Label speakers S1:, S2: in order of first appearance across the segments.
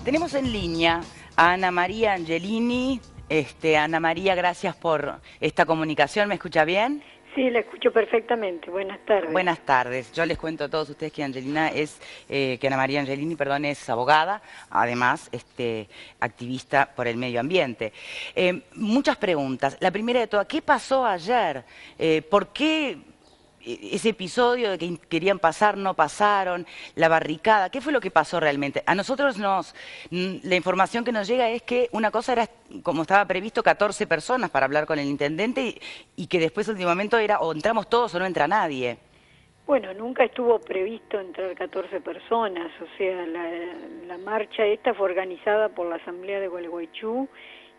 S1: Tenemos en línea a Ana María Angelini. Ana María, gracias por esta comunicación. ¿Me escucha bien?
S2: Sí, la escucho perfectamente. Buenas tardes.
S1: Buenas tardes. Yo les cuento a todos ustedes que que Ana María Angelini, perdón, es abogada, además, activista por el medio ambiente. Muchas preguntas. La primera de todas, ¿qué pasó ayer? ¿Por qué ese episodio de que querían pasar, no pasaron, la barricada? ¿Qué fue lo que pasó realmente? A nosotros la información que nos llega es que una cosa era, como estaba previsto, 14 personas para hablar con el intendente y que después, último momento, era o entramos todos o no entra nadie.
S2: Bueno, nunca estuvo previsto entrar 14 personas, o sea, la marcha esta fue organizada por la Asamblea de Gualeguaychú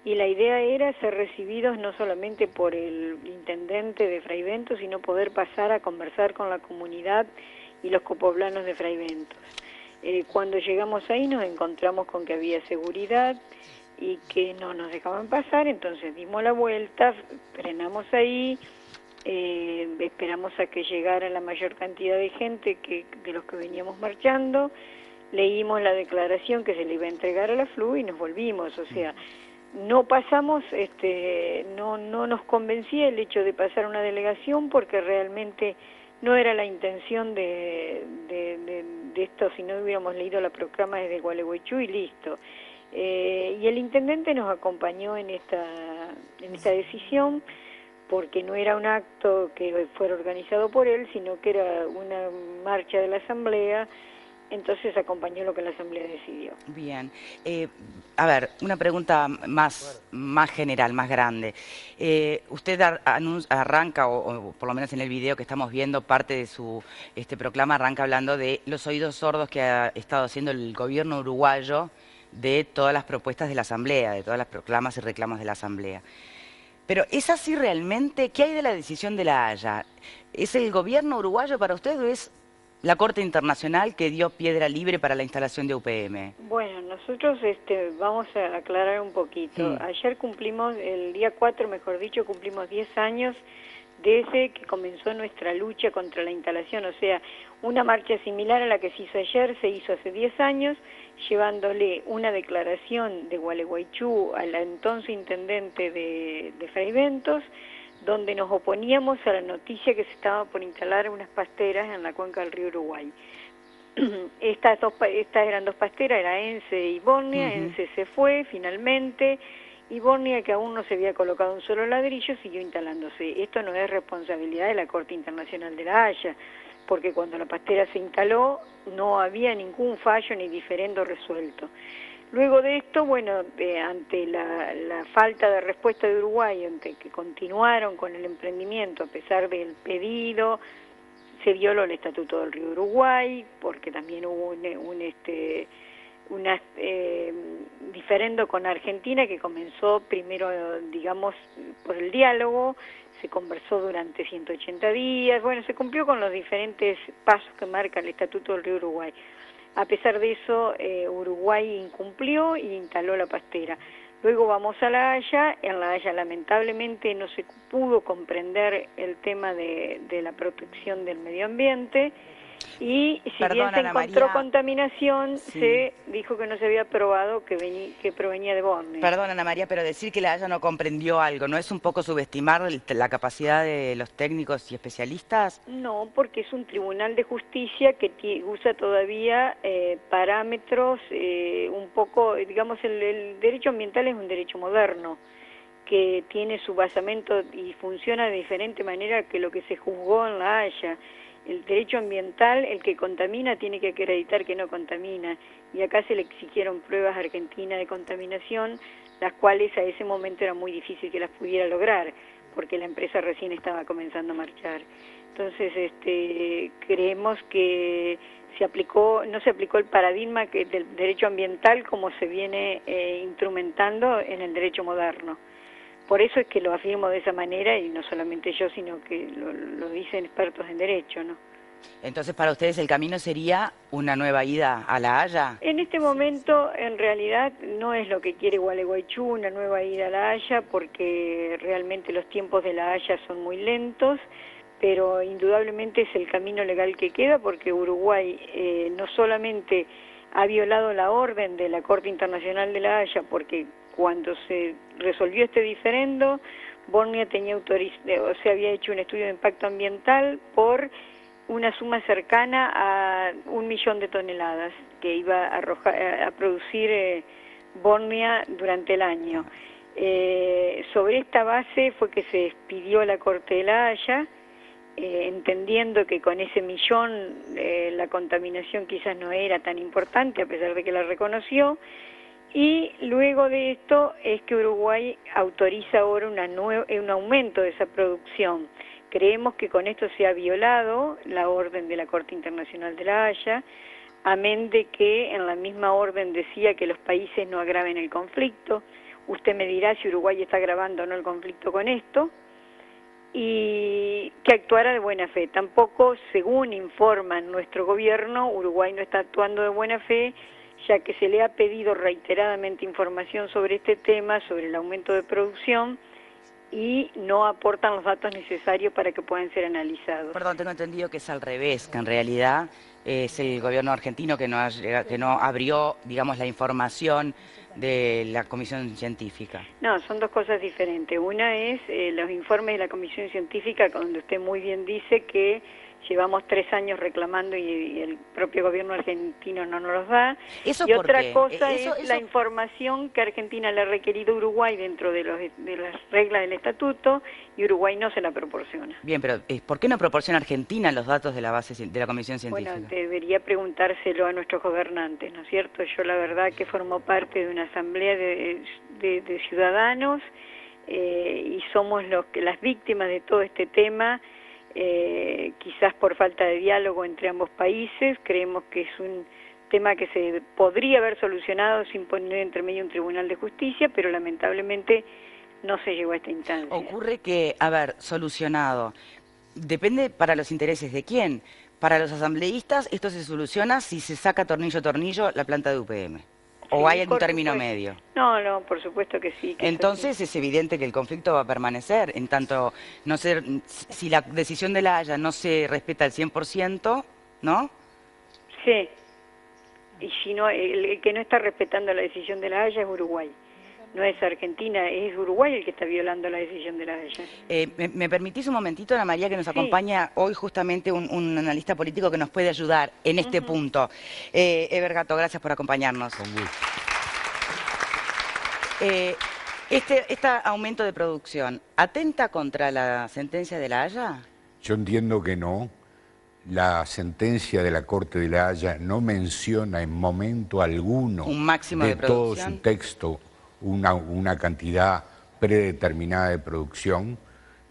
S2: y la idea era ser recibidos no solamente por el intendente de Fraiventos, sino poder pasar a conversar con la comunidad y los copoblanos de Fraiventos. Cuando llegamos ahí nos encontramos con que había seguridad y que no nos dejaban pasar, entonces dimos la vuelta, frenamos ahí. Esperamos a que llegara la mayor cantidad de gente de los que veníamos marchando, leímos la declaración que se le iba a entregar a la FLU y nos volvimos, o sea, no pasamos, no nos convencía el hecho de pasar una delegación porque realmente no era la intención de esto, si no hubiéramos leído la proclama desde Gualeguaychú y listo. Y el intendente nos acompañó en esta decisión, porque no era un acto que fuera organizado por él, sino que era una marcha de la Asamblea, entonces acompañó lo que la Asamblea decidió.
S1: Bien. A ver, una pregunta más general, más grande. Usted arranca, o por lo menos en el video que estamos viendo, parte de su proclama arranca hablando de los oídos sordos que ha estado haciendo el gobierno uruguayo de todas las propuestas de la Asamblea, de todas las proclamas y reclamos de la Asamblea. Pero ¿es así realmente? ¿Qué hay de la decisión de La Haya? ¿Es el gobierno uruguayo para usted o es la Corte Internacional que dio piedra libre para la instalación de UPM?
S2: Bueno, nosotros vamos a aclarar un poquito. Ayer cumplimos, el día 4, mejor dicho, cumplimos 10 años desde que comenzó nuestra lucha contra la instalación, o sea, una marcha similar a la que se hizo ayer, se hizo hace 10 años, llevándole una declaración de Gualeguaychú al entonces intendente de Fraiventos, donde nos oponíamos a la noticia que se estaba por instalar unas pasteras en la cuenca del río Uruguay. Estas eran dos pasteras, era Ence y Bornia. Ence se fue finalmente, y Bornia, que aún no se había colocado un solo ladrillo, siguió instalándose. Esto no es responsabilidad de la Corte Internacional de La Haya, porque cuando la pastera se instaló no había ningún fallo ni diferendo resuelto. Luego de esto, bueno, ante la falta de respuesta de Uruguay, ante que continuaron con el emprendimiento a pesar del pedido, se violó el Estatuto del Río Uruguay, porque también hubo un diferendo con Argentina que comenzó primero, digamos, por el diálogo, se conversó durante 180 días, bueno, se cumplió con los diferentes pasos que marca el Estatuto del Río Uruguay. A pesar de eso, Uruguay incumplió y instaló la pastera. Luego vamos a La Haya. En La Haya lamentablemente no se pudo comprender el tema de la protección del medio ambiente, y si bien se encontró contaminación, se dijo que no se había probado que provenía de Borne.
S1: Perdón, Ana María, pero decir que La Haya no comprendió algo, ¿no es un poco subestimar la capacidad de los técnicos y especialistas?
S2: No, porque es un tribunal de justicia que usa todavía parámetros un poco, digamos, el derecho ambiental es un derecho moderno, que tiene su basamento y funciona de diferente manera que lo que se juzgó en La Haya. El derecho ambiental, el que contamina tiene que acreditar que no contamina, y acá se le exigieron pruebas a Argentina de contaminación, las cuales a ese momento era muy difícil que las pudiera lograr, porque la empresa recién estaba comenzando a marchar. Entonces, creemos que no se aplicó el paradigma del derecho ambiental como se viene instrumentando en el derecho moderno. Por eso es que lo afirmo de esa manera, y no solamente yo, sino que lo dicen expertos en derecho, ¿no?
S1: Entonces, para ustedes el camino sería una nueva ida a La Haya.
S2: En este momento, en realidad, no es lo que quiere Gualeguaychú, una nueva ida a La Haya, porque realmente los tiempos de La Haya son muy lentos, pero indudablemente es el camino legal que queda, porque Uruguay no solamente ha violado la orden de la Corte Internacional de La Haya, porque cuando se resolvió este diferendo, Bornia tenía había hecho un estudio de impacto ambiental por una suma cercana a 1 millón de toneladas que iba a producir Bornia durante el año. Sobre esta base fue que se expidió la Corte de La Haya, entendiendo que con ese millón la contaminación quizás no era tan importante, a pesar de que la reconoció, y luego de esto es que Uruguay autoriza ahora un aumento de esa producción. Creemos que con esto se ha violado la orden de la Corte Internacional de La Haya, amén de que en la misma orden decía que los países no agraven el conflicto. Usted me dirá si Uruguay está agravando o no el conflicto con esto, y que actuara de buena fe. Tampoco, según informa nuestro gobierno, Uruguay no está actuando de buena fe, ya que se le ha pedido reiteradamente información sobre este tema, sobre el aumento de producción, y no aportan los datos necesarios para que puedan ser analizados.
S1: Perdón, tengo entendido que es al revés, que en realidad es el gobierno argentino que no abrió, digamos, la información de la Comisión Científica.
S2: No, son dos cosas diferentes. Una es los informes de la Comisión Científica, donde usted muy bien dice que llevamos 3 años reclamando y el propio gobierno argentino no nos los da.
S1: ¿Eso
S2: y
S1: por
S2: otra
S1: qué?
S2: cosa es la información que Argentina le ha requerido a Uruguay dentro de las reglas del estatuto, y Uruguay no se la proporciona.
S1: Bien, pero ¿por qué no proporciona Argentina los datos de la base de la Comisión Científica?
S2: Bueno, debería preguntárselo a nuestros gobernantes, ¿no es cierto? Yo la verdad que formo parte de una asamblea de ciudadanos y somos las víctimas de todo este tema. Quizás por falta de diálogo entre ambos países. Creemos que es un tema que se podría haber solucionado sin poner entre medio un tribunal de justicia, pero lamentablemente no se llegó a esta instancia.
S1: Ocurre que, a ver, solucionado, depende para los intereses de quién. Para los asambleístas esto se soluciona si se saca tornillo a tornillo la planta de UPM. ¿O
S2: Sí,
S1: hay algún término medio?
S2: No, por supuesto que sí.
S1: Entonces es evidente que el conflicto va a permanecer, en tanto, no sé, si la decisión de La Haya no se respeta al 100%, ¿no?
S2: Sí, y si no, el que no está respetando la decisión de La Haya es Uruguay. No es Argentina, es Uruguay el que está violando la decisión de La Haya.
S1: ¿Me permitís un momentito, Ana María, que nos
S2: Sí.
S1: acompaña hoy justamente un analista político que nos puede ayudar en este punto? Eber Gatto, gracias por acompañarnos.
S3: Con gusto.
S1: Este aumento de producción, ¿atenta contra la sentencia de La Haya?
S3: Yo entiendo que no. La sentencia de la Corte de La Haya no menciona en momento alguno
S1: un máximo de
S3: todo
S1: producción.
S3: su texto una cantidad predeterminada de producción,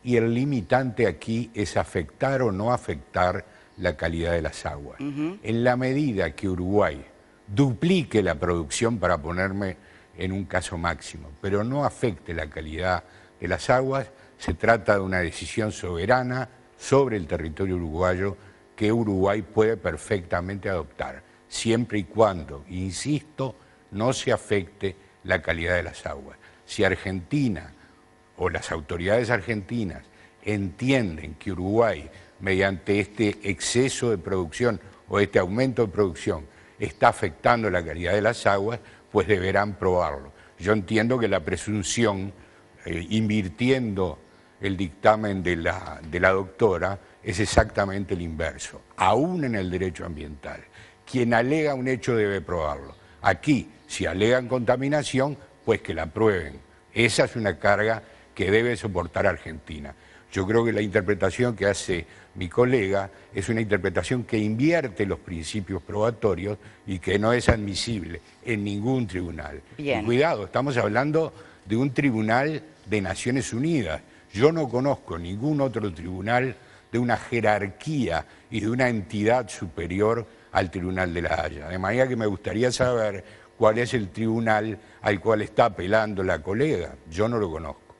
S3: y el limitante aquí es afectar o no afectar la calidad de las aguas. En la medida que Uruguay duplique la producción, para ponerme en un caso máximo, pero no afecte la calidad de las aguas, se trata de una decisión soberana sobre el territorio uruguayo que Uruguay puede perfectamente adoptar, siempre y cuando, insisto, no se afecte la calidad de las aguas. Si Argentina o las autoridades argentinas entienden que Uruguay, mediante este exceso de producción o este aumento de producción, está afectando la calidad de las aguas, pues deberán probarlo. Yo entiendo que la presunción, invirtiendo el dictamen de la doctora, es exactamente el inverso, aún en el derecho ambiental. Quien alega un hecho debe probarlo. Aquí, si alegan contaminación, pues que la prueben. Esa es una carga que debe soportar Argentina. Yo creo que la interpretación que hace mi colega es una interpretación que invierte los principios probatorios y que no es admisible en ningún tribunal.
S1: Bien.
S3: Y cuidado, estamos hablando de un tribunal de Naciones Unidas. Yo no conozco ningún otro tribunal de una jerarquía y de una entidad superior al Tribunal de La Haya. De manera que me gustaría saber cuál es el tribunal al cual está apelando la colega. Yo no lo conozco.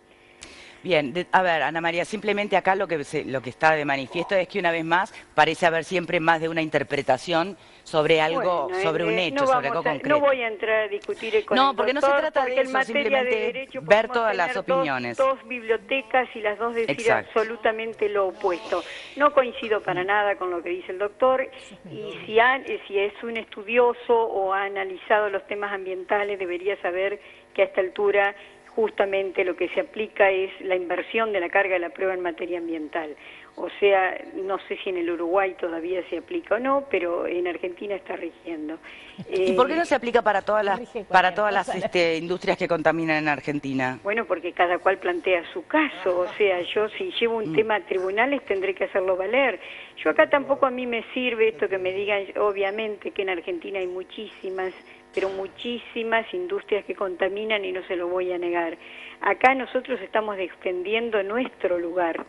S1: Bien, a ver, Ana María, simplemente acá lo que está de manifiesto es que una vez más parece haber siempre más de una interpretación sobre algo,
S2: Bueno,
S1: sobre un hecho, sobre algo concreto.
S2: no voy a entrar a discutir con
S1: No,
S2: el
S1: porque
S2: doctor,
S1: no se trata de
S2: porque en
S1: eso,
S2: materia de
S1: simplemente
S2: derecho
S1: ver
S2: podemos
S1: todas las
S2: tener
S1: opiniones.
S2: dos bibliotecas y las dos decir
S1: Exacto.
S2: absolutamente lo opuesto. No coincido para nada con lo que dice el doctor, y si es un estudioso o ha analizado los temas ambientales, debería saber que a esta altura justamente lo que se aplica es la inversión de la carga de la prueba en materia ambiental. O sea, no sé si en el Uruguay todavía se aplica o no, pero en Argentina está rigiendo.
S1: ¿Y por qué no se aplica para todas las industrias que contaminan en Argentina?
S2: Bueno, porque cada cual plantea su caso. O sea, yo si llevo un tema a tribunales tendré que hacerlo valer. Yo acá tampoco a mí me sirve esto que me digan, obviamente que en Argentina hay muchísimas, pero muchísimas industrias que contaminan y no se lo voy a negar. Acá nosotros estamos defendiendo nuestro lugar.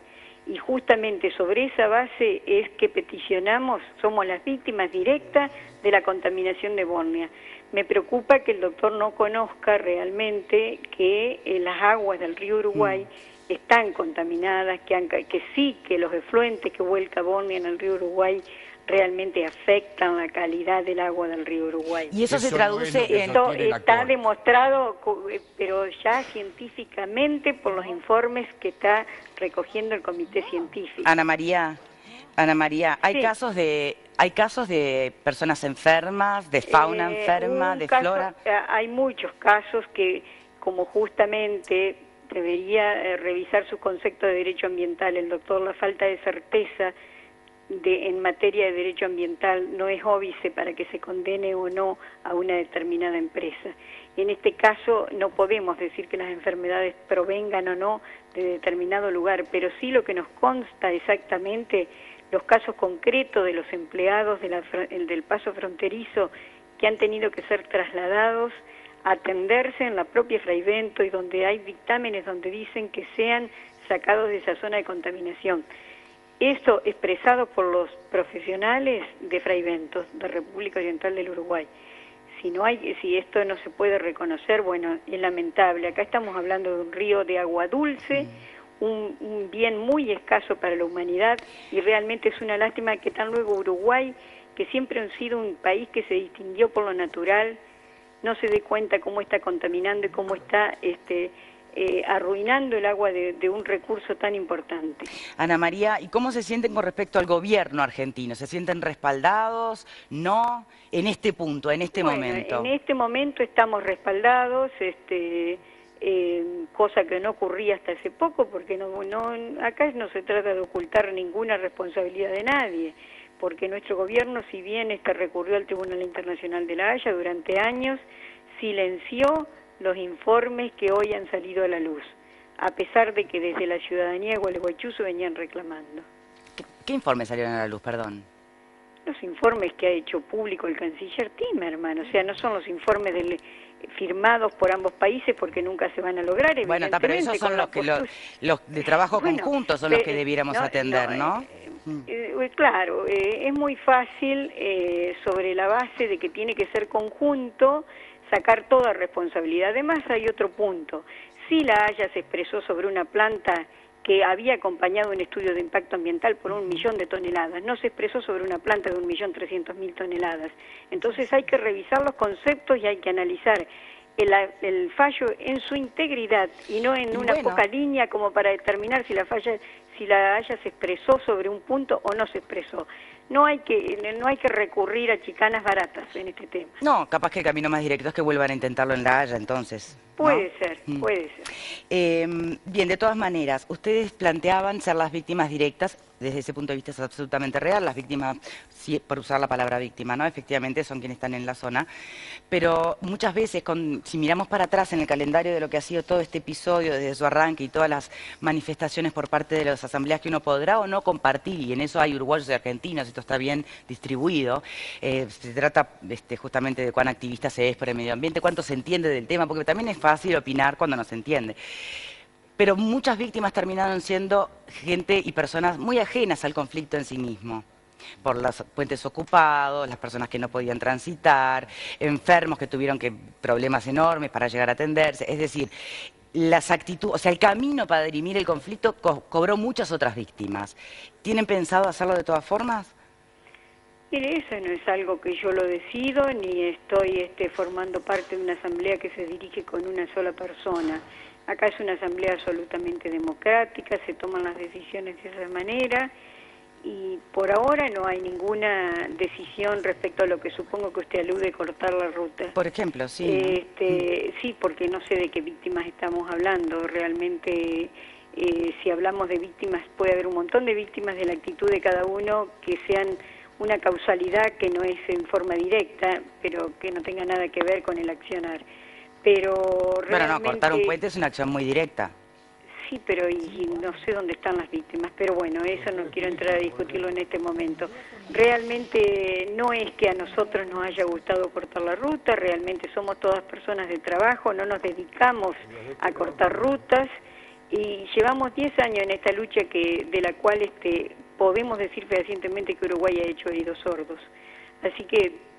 S2: Y justamente sobre esa base es que peticionamos, somos las víctimas directas de la contaminación de Bornia. Me preocupa que el doctor no conozca realmente que las aguas del río Uruguay están contaminadas, que los efluentes que vuelca Bornia en el río Uruguay realmente afectan la calidad del agua del río Uruguay.
S1: Y eso se traduce en...
S2: Esto está demostrado, pero ya científicamente, por los informes que está recogiendo el comité científico.
S1: Ana María, ¿hay casos de personas enfermas, de fauna enferma, de flora?
S2: Hay muchos casos que, como justamente debería revisar su concepto de derecho ambiental el doctor, la falta de certeza en materia de derecho ambiental no es óbice para que se condene o no a una determinada empresa. En este caso no podemos decir que las enfermedades provengan o no de determinado lugar, pero sí lo que nos consta exactamente, los casos concretos de los empleados del paso fronterizo que han tenido que ser trasladados a atenderse en la propia Fraivento, y donde hay dictámenes donde dicen que sean sacados de esa zona de contaminación. Esto expresado por los profesionales de Fraiventos, de República Oriental del Uruguay. Si esto no se puede reconocer, bueno, es lamentable. Acá estamos hablando de un río de agua dulce, un bien muy escaso para la humanidad, y realmente es una lástima que tan luego Uruguay, que siempre ha sido un país que se distinguió por lo natural, no se dé cuenta cómo está contaminando y cómo está arruinando el agua de un recurso tan importante.
S1: Ana María, ¿y cómo se sienten con respecto al gobierno argentino? ¿Se sienten respaldados? ¿No? En este punto, en este momento.
S2: En este momento estamos respaldados, cosa que no ocurría hasta hace poco, porque acá no se trata de ocultar ninguna responsabilidad de nadie, porque nuestro gobierno, si bien recurrió al Tribunal Internacional de la Haya durante años, silenció los informes que hoy han salido a la luz, a pesar de que desde la ciudadanía de Gualeguaychú se venían reclamando.
S1: ¿Qué informes salieron a la luz, perdón?
S2: Los informes que ha hecho público el canciller Timerman, o sea, no son los informes firmados por ambos países porque nunca se van a lograr.
S1: Bueno, pero esos son los de trabajo conjunto, son los que debiéramos atender, ¿no?
S2: Claro, es muy fácil sobre la base de que tiene que ser conjunto sacar toda responsabilidad. Además hay otro punto. Si la Haya se expresó sobre una planta que había acompañado un estudio de impacto ambiental por 1 millón de toneladas, no se expresó sobre una planta de 1.300.000 toneladas. Entonces hay que revisar los conceptos y hay que analizar el fallo en su integridad y no en una poca línea como para determinar si la Haya se expresó sobre un punto o no se expresó. No hay que recurrir a chicanas baratas en este tema.
S1: No, capaz que el camino más directo es que vuelvan a intentarlo en La Haya, entonces.
S2: Puede ser, puede ser.
S1: Bien, de todas maneras, ustedes planteaban ser las víctimas directas, desde ese punto de vista es absolutamente real, las víctimas, sí, por usar la palabra víctima, ¿no? Efectivamente son quienes están en la zona, pero muchas veces, si miramos para atrás en el calendario de lo que ha sido todo este episodio desde su arranque y todas las manifestaciones por parte de las asambleas que uno podrá o no compartir, y en eso hay uruguayos y argentinos, esto está bien distribuido, se trata justamente de cuán activista se es por el medio ambiente, cuánto se entiende del tema, porque también es fácil opinar cuando no se entiende. Pero muchas víctimas terminaron siendo gente y personas muy ajenas al conflicto en sí mismo, por los puentes ocupados, las personas que no podían transitar, enfermos que tuvieron problemas enormes para llegar a atenderse. Es decir, las actitudes, o sea, el camino para dirimir el conflicto cobró muchas otras víctimas. ¿Tienen pensado hacerlo de todas formas?
S2: Mire, eso no es algo que yo lo decido, ni estoy formando parte de una asamblea que se dirige con una sola persona. Acá es una asamblea absolutamente democrática, se toman las decisiones de esa manera y por ahora no hay ninguna decisión respecto a lo que supongo que usted alude, cortar la ruta.
S1: Por ejemplo, sí.
S2: Sí, porque no sé de qué víctimas estamos hablando. Realmente, si hablamos de víctimas, puede haber un montón de víctimas de la actitud de cada uno que sean una causalidad que no es en forma directa, pero que no tenga nada que ver con el accionar. Pero realmente...
S1: Bueno, no, cortar un puente es una acción muy directa.
S2: Sí, pero y no sé dónde están las víctimas, pero bueno, eso no quiero entrar a discutirlo en este momento. Realmente no es que a nosotros nos haya gustado cortar la ruta, realmente somos todas personas de trabajo, no nos dedicamos a cortar rutas y llevamos 10 años en esta lucha de la cual podemos decir fehacientemente que Uruguay ha hecho oídos sordos. Así que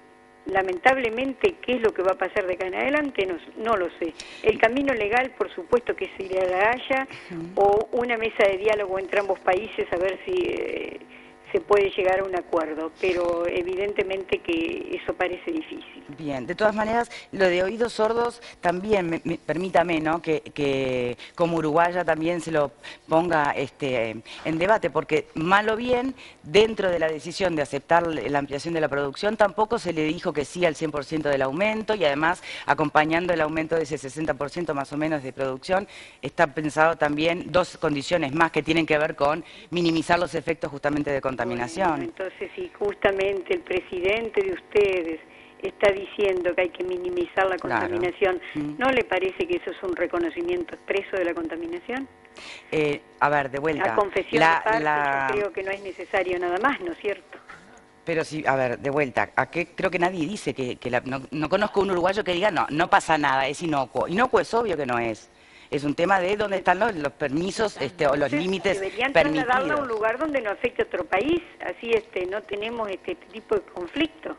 S2: lamentablemente, ¿qué es lo que va a pasar de acá en adelante? No lo sé. El camino legal, por supuesto que se irá a La Haya, o una mesa de diálogo entre ambos países a ver si se puede llegar a un acuerdo, pero evidentemente que eso parece difícil.
S1: Bien, de todas maneras, lo de oídos sordos también, permítame, ¿no?, que como uruguaya también se lo ponga en debate, porque mal o bien, dentro de la decisión de aceptar la ampliación de la producción, tampoco se le dijo que sí al 100% del aumento, y además, acompañando el aumento de ese 60% más o menos de producción, está pensado también dos condiciones más que tienen que ver con minimizar los efectos justamente de contaminación.
S2: Bueno, entonces, si justamente el presidente de ustedes está diciendo que hay que minimizar la contaminación, claro. ¿No le parece que eso es un reconocimiento expreso de la contaminación?
S1: A ver, de vuelta.
S2: La confesión de parte, yo creo que no es necesario nada más, ¿no es cierto?
S1: Pero sí, a ver, de vuelta, creo que nadie dice no conozco un uruguayo que diga no pasa nada, es inocuo. Inocuo es obvio que no es. Es un tema de dónde están los permisos o los límites
S2: deberían
S1: permitidos.
S2: Deberían trasladarla a un lugar donde no afecte a otro país, así no tenemos este tipo de conflicto.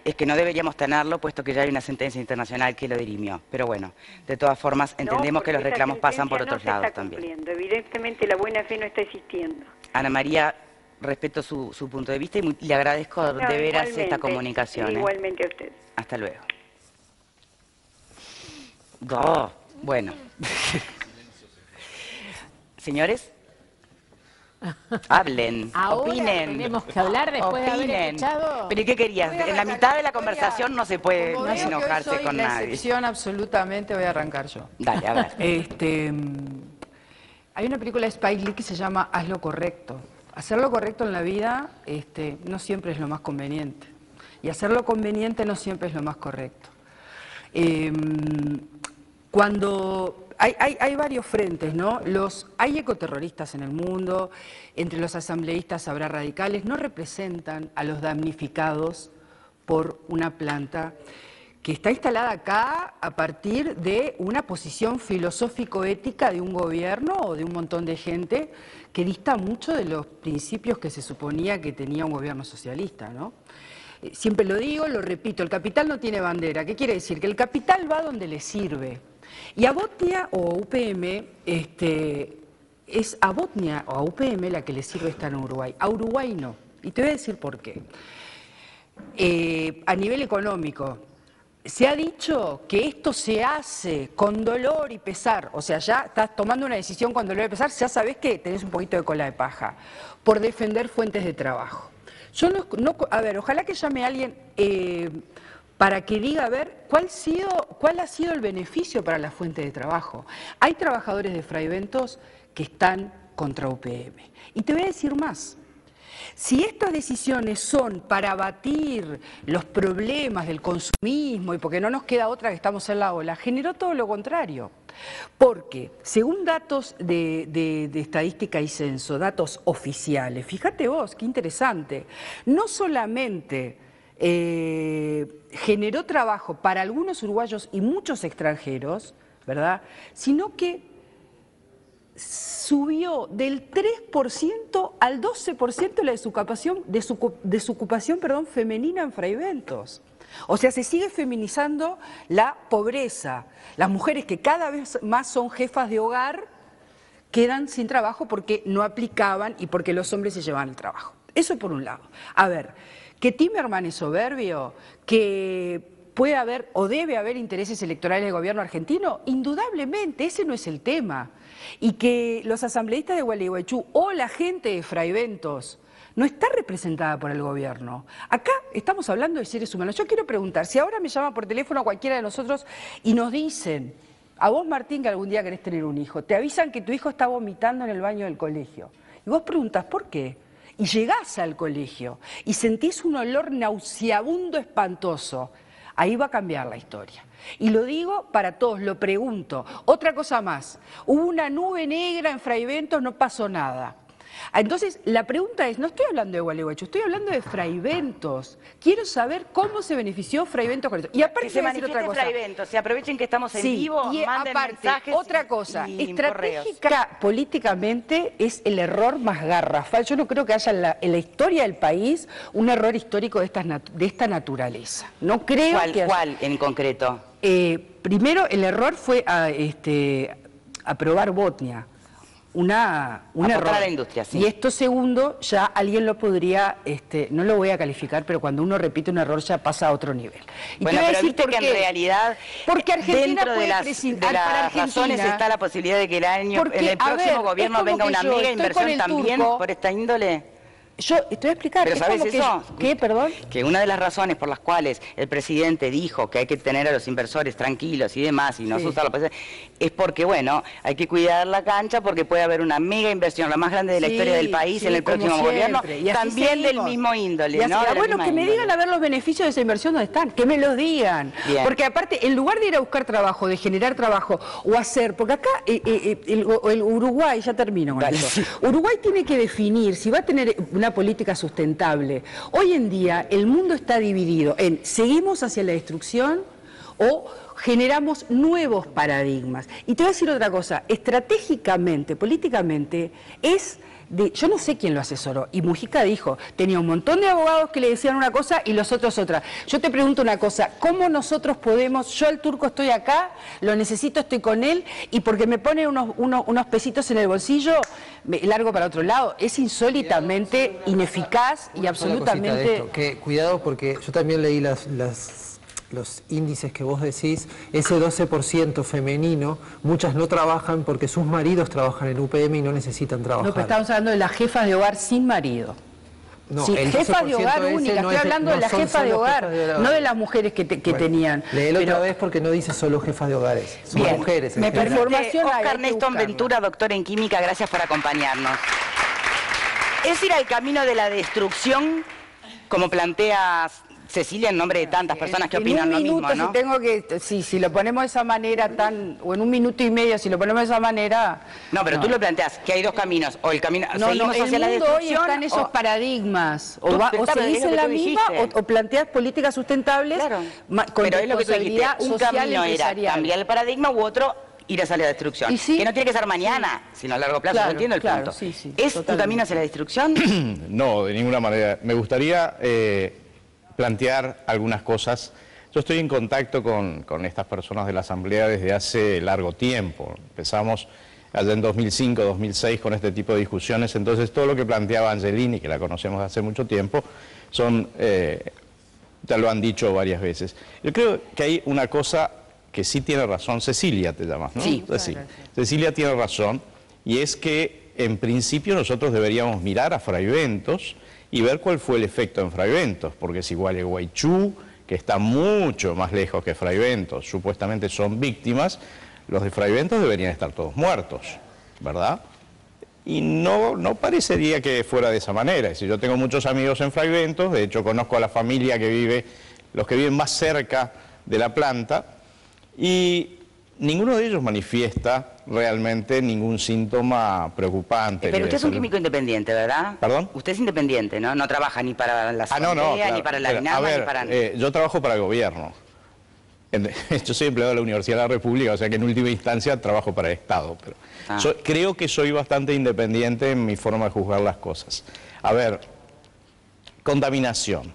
S1: Es que no deberíamos tenerlo, puesto que ya hay una sentencia internacional que lo dirimió. Pero bueno, de todas formas, entendemos que los reclamos pasan por otros lados también.
S2: Evidentemente la buena fe no está existiendo.
S1: Ana María, respeto su punto de vista y le agradezco de veras esta comunicación.
S2: Igualmente a usted.
S1: Hasta luego. Bueno. Señores, hablen,
S4: ahora
S1: opinen.
S4: Tenemos que hablar después de haber escuchado.
S1: ¿Pero qué querías? En la mitad de la conversación no se puede enojarse con nadie.
S5: La excepción absolutamente, voy a arrancar yo.
S1: Dale, a ver.
S5: Hay una película de Spike Lee que se llama Haz lo correcto. Hacer lo correcto en la vida no siempre es lo más conveniente. Y hacer lo conveniente no siempre es lo más correcto. Cuando hay varios frentes, ¿no? Hay ecoterroristas en el mundo, entre los asambleístas habrá radicales, no representan a los damnificados por una planta que está instalada acá a partir de una posición filosófico-ética de un gobierno o de un montón de gente que dista mucho de los principios que se suponía que tenía un gobierno socialista, ¿no? Siempre lo digo, lo repito, el capital no tiene bandera. ¿Qué quiere decir? Que el capital va donde le sirve. Y a Botnia o a UPM, es a Botnia o a UPM la que le sirve estar en Uruguay. A Uruguay no. Y te voy a decir por qué. A nivel económico, se ha dicho que esto se hace con dolor y pesar. O sea, ya estás tomando una decisión con dolor y pesar, ya sabés que tenés un poquito de cola de paja, por defender fuentes de trabajo. Yo a ver, ojalá que llame a alguien para que diga, a ver, ¿cuál ha sido el beneficio para la fuente de trabajo? Hay trabajadores de Fraiventos que están contra UPM. Y te voy a decir más. Si estas decisiones son para abatir los problemas del consumismo y porque no nos queda otra que estamos en la ola, generó todo lo contrario. Porque, según datos de estadística y censo, datos oficiales, fíjate vos, qué interesante, no solamente generó trabajo para algunos uruguayos y muchos extranjeros, ¿verdad?, sino que subió del 3% al 12% la desocupación femenina en Fraiventos. O sea, se sigue feminizando la pobreza. Las mujeres que cada vez más son jefas de hogar quedan sin trabajo porque no aplicaban y porque los hombres se llevan el trabajo. Eso por un lado. A ver, que Timerman es soberbio, que puede haber o debe haber intereses electorales del gobierno argentino, indudablemente, ese no es el tema. Y que los asambleístas de Gualeguaychú o la gente de Fraiventos no está representada por el gobierno. Acá estamos hablando de seres humanos. Yo quiero preguntar, si ahora me llama por teléfono a cualquiera de nosotros y nos dicen, a vos Martín que algún día querés tener un hijo, te avisan que tu hijo está vomitando en el baño del colegio, y vos preguntás, ¿por qué? Y llegás al colegio y sentís un olor nauseabundo espantoso, ahí va a cambiar la historia. Y lo digo para todos, lo pregunto. Otra cosa más, hubo una nube negra en Fraiventos, no pasó nada. Entonces, la pregunta es, no estoy hablando de Gualeguaychú, estoy hablando de Fraiventos. Quiero saber cómo se benefició Fraiventos con esto. Y aparte,
S1: que se manifieste Fraiventos, se aprovechen que estamos en vivo,
S5: y
S1: manden
S5: aparte,
S1: mensajes
S5: otra cosa,
S1: y
S5: estratégica
S1: correos.
S5: Políticamente es el error más garrafal. Yo no creo que haya en la historia del país un error histórico de esta naturaleza. No creo que
S1: ¿Cuál en concreto?
S5: Primero, el error fue aprobar Botnia. Un error.
S1: A la industria, sí.
S5: Y esto segundo, ya alguien lo podría, no lo voy a calificar, pero cuando uno repite un error ya pasa a otro nivel. Y
S1: bueno, pero viste
S5: que
S1: en realidad,
S5: porque Argentina
S1: dentro de las razones está la posibilidad de que en el próximo gobierno venga una mega inversión también por esta índole.
S5: Yo te voy a explicar.
S1: ¿Pero sabes eso?
S5: ¿Qué, perdón?
S1: Que una de las razones por las cuales el presidente dijo que hay que tener a los inversores tranquilos y demás y no se usa la posibilidad, es porque, bueno, hay que cuidar la cancha porque puede haber una mega inversión, la más grande de la historia del país en el próximo gobierno, también del mismo índole, ¿no?
S5: Bueno, que me digan a ver los beneficios de esa inversión dónde están, que me los digan. Bien. Porque aparte, en lugar de ir a buscar trabajo, de generar trabajo o hacer, porque acá el Uruguay, ya termino con eso, Uruguay tiene que definir si va a tener una política sustentable. Hoy en día el mundo está dividido en seguimos hacia la destrucción o generamos nuevos paradigmas. Y te voy a decir otra cosa, estratégicamente, políticamente, yo no sé quién lo asesoró, y Mujica dijo, tenía un montón de abogados que le decían una cosa y los otros otra. Yo te pregunto una cosa, ¿cómo nosotros podemos, yo al turco estoy acá, lo necesito, estoy con él, y porque me pone unos pesitos en el bolsillo, me largo para otro lado? Es insólitamente ineficaz y absolutamente...
S6: Cuidado porque yo también leí los índices que vos decís, ese 12% femenino, muchas no trabajan porque sus maridos trabajan en UPM y no necesitan trabajar.
S5: No, pero estamos hablando de las jefas de hogar sin marido.
S6: No,
S5: sí, jefas de hogar únicas, estoy hablando de las jefas de hogar, no de las mujeres que tenían.
S6: Léelo otra vez porque no dice solo jefas de hogares, son
S1: bien,
S6: mujeres.
S1: Me permite, Oscar Néstor Ventura, doctor en química, gracias por acompañarnos. ¿Es ir al camino de la destrucción, como planteas Cecilia, en nombre de tantas personas que opinan lo mismo, ¿no?
S5: Si lo ponemos de esa manera o en un minuto y medio, si lo ponemos de esa manera...
S1: No, pero tú lo planteas, que hay dos caminos, o el camino, seguimos hacia la destrucción...
S5: hoy están esos paradigmas, o seguís en la misma, o planteas políticas sustentables con
S1: pero es lo que tú dijiste, un camino era cambiar el paradigma u otro... ir hacia la destrucción, que no tiene que ser mañana, sino a largo plazo, yo entiendo el punto. ¿Es un camino hacia la destrucción?
S7: No, de ninguna manera. Me gustaría plantear algunas cosas. Yo estoy en contacto con estas personas de la Asamblea desde hace largo tiempo. Empezamos allá en 2005, 2006 con este tipo de discusiones, entonces todo lo que planteaba Angelini, que la conocemos hace mucho tiempo, ya lo han dicho varias veces. Yo creo que hay una cosa que sí tiene razón, Cecilia te llamas, ¿no?
S1: Sí.
S7: Cecilia tiene razón, y es que en principio nosotros deberíamos mirar a Fraiventos y ver cuál fue el efecto en Fraiventos, porque si Gualeguaychú, que está mucho más lejos que Fraiventos, supuestamente son víctimas, los de Fraiventos deberían estar todos muertos, ¿verdad? Y no parecería que fuera de esa manera. Es decir, yo tengo muchos amigos en Fraiventos, de hecho conozco a la familia que vive, los que viven más cerca de la planta, y ninguno de ellos manifiesta realmente ningún síntoma preocupante.
S1: Pero usted es un químico independiente, ¿verdad?
S7: ¿Perdón?
S1: Usted es independiente, ¿no? No trabaja ni para la Asamblea, ni para la DINAMA, ni para...
S7: yo trabajo para el gobierno. Yo soy empleado de la Universidad de la República, o sea que en última instancia trabajo para el Estado. Pero creo que soy bastante independiente en mi forma de juzgar las cosas. A ver, contaminación.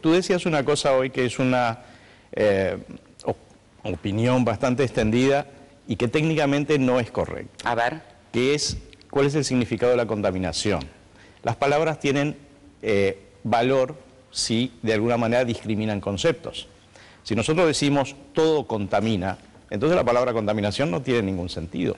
S7: Tú decías una cosa hoy que es una opinión bastante extendida y que técnicamente no es correcta.
S1: A ver.
S7: Que es, ¿cuál es el significado de la contaminación? Las palabras tienen valor si de alguna manera discriminan conceptos. Si nosotros decimos todo contamina, entonces la palabra contaminación no tiene ningún sentido.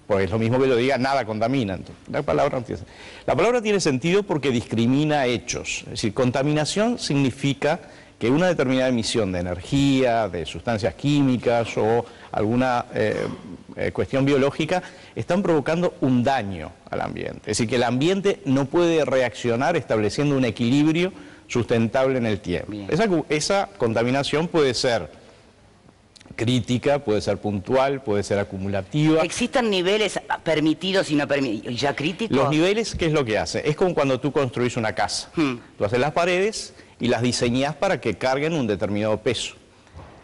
S7: Porque es lo mismo que yo diga nada contamina. Entonces, la palabra tiene sentido porque discrimina hechos. Es decir, contaminación significa que una determinada emisión de energía, de sustancias químicas o alguna cuestión biológica están provocando un daño al ambiente. Es decir, que el ambiente no puede reaccionar estableciendo un equilibrio sustentable en el tiempo. Esa contaminación puede ser crítica, puede ser puntual, puede ser acumulativa.
S1: ¿Existen niveles permitidos y no permitidos, ya críticos?
S7: Los niveles, ¿qué es lo que hace? Es como cuando tú construís una casa. Tú haces las paredes y las diseñás para que carguen un determinado peso.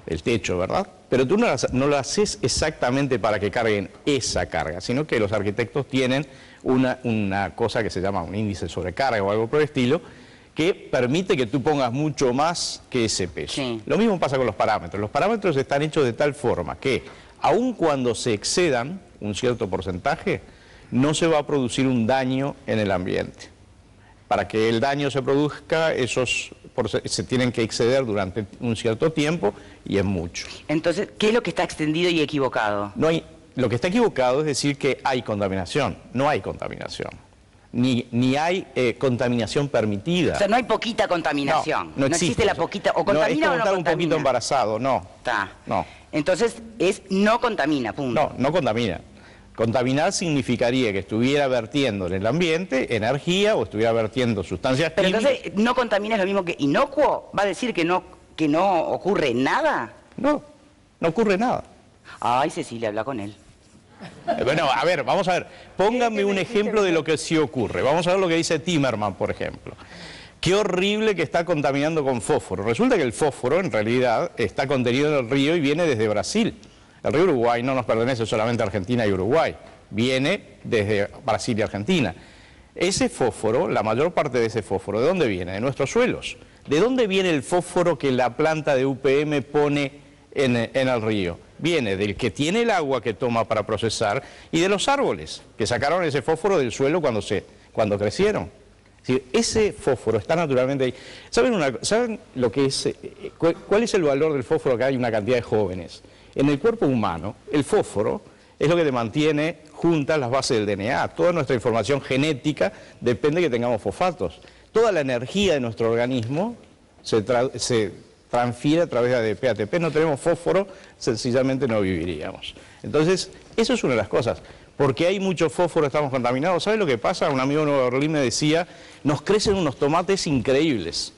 S7: El techo, ¿verdad? Pero tú no lo haces exactamente para que carguen esa carga, sino que los arquitectos tienen una cosa que se llama un índice de sobrecarga o algo por el estilo, que permite que tú pongas mucho más que ese peso. Sí. Lo mismo pasa con los parámetros. Los parámetros están hechos de tal forma que, aun cuando se excedan un cierto porcentaje, no se va a producir un daño en el ambiente. Para que el daño se produzca, esos se tienen que exceder durante un cierto tiempo y es mucho.
S1: Entonces, ¿qué es lo que está extendido y equivocado?
S7: Lo que está equivocado es decir que hay contaminación. No hay contaminación. Ni hay contaminación permitida.
S1: O sea, no hay poquita contaminación.
S7: No existe
S1: la poquita. ¿O contamina
S7: no, es como
S1: o no
S7: estar
S1: contamina?
S7: Un poquito embarazado, no. No.
S1: Entonces, no contamina, punto.
S7: No contamina. Contaminar significaría que estuviera vertiendo en el ambiente energía o estuviera vertiendo sustancias químicas.
S1: Pero entonces, ¿no contamina es lo mismo que inocuo? ¿Va a decir que no ocurre nada?
S7: No ocurre nada.
S1: Ay, Cecilia, habla con él.
S7: Bueno, a ver, vamos a ver. Pónganme un ejemplo de lo que sí ocurre. Vamos a ver lo que dice Timerman, por ejemplo. Qué horrible que está contaminando con fósforo. Resulta que el fósforo, en realidad, está contenido en el río y viene desde Brasil. El río Uruguay no nos pertenece solamente a Argentina y Uruguay. Viene desde Brasil y Argentina. Ese fósforo, la mayor parte de ese fósforo, ¿de dónde viene? De nuestros suelos. ¿De dónde viene el fósforo que la planta de UPM pone en el río? Viene del que tiene el agua que toma para procesar y de los árboles que sacaron ese fósforo del suelo cuando crecieron. Es decir, ese fósforo está naturalmente ahí. ¿Saben lo que es? ¿Cuál es el valor del fósforo que hay una cantidad de jóvenes? En el cuerpo humano, el fósforo es lo que te mantiene juntas las bases del DNA. Toda nuestra información genética depende de que tengamos fosfatos. Toda la energía de nuestro organismo se transfiere a través de ADP, ATP. No tenemos fósforo, sencillamente no viviríamos. Entonces, eso es una de las cosas. Porque hay mucho fósforo, estamos contaminados. ¿Sabes lo que pasa? Un amigo de Nueva Berlín me decía, nos crecen unos tomates increíbles.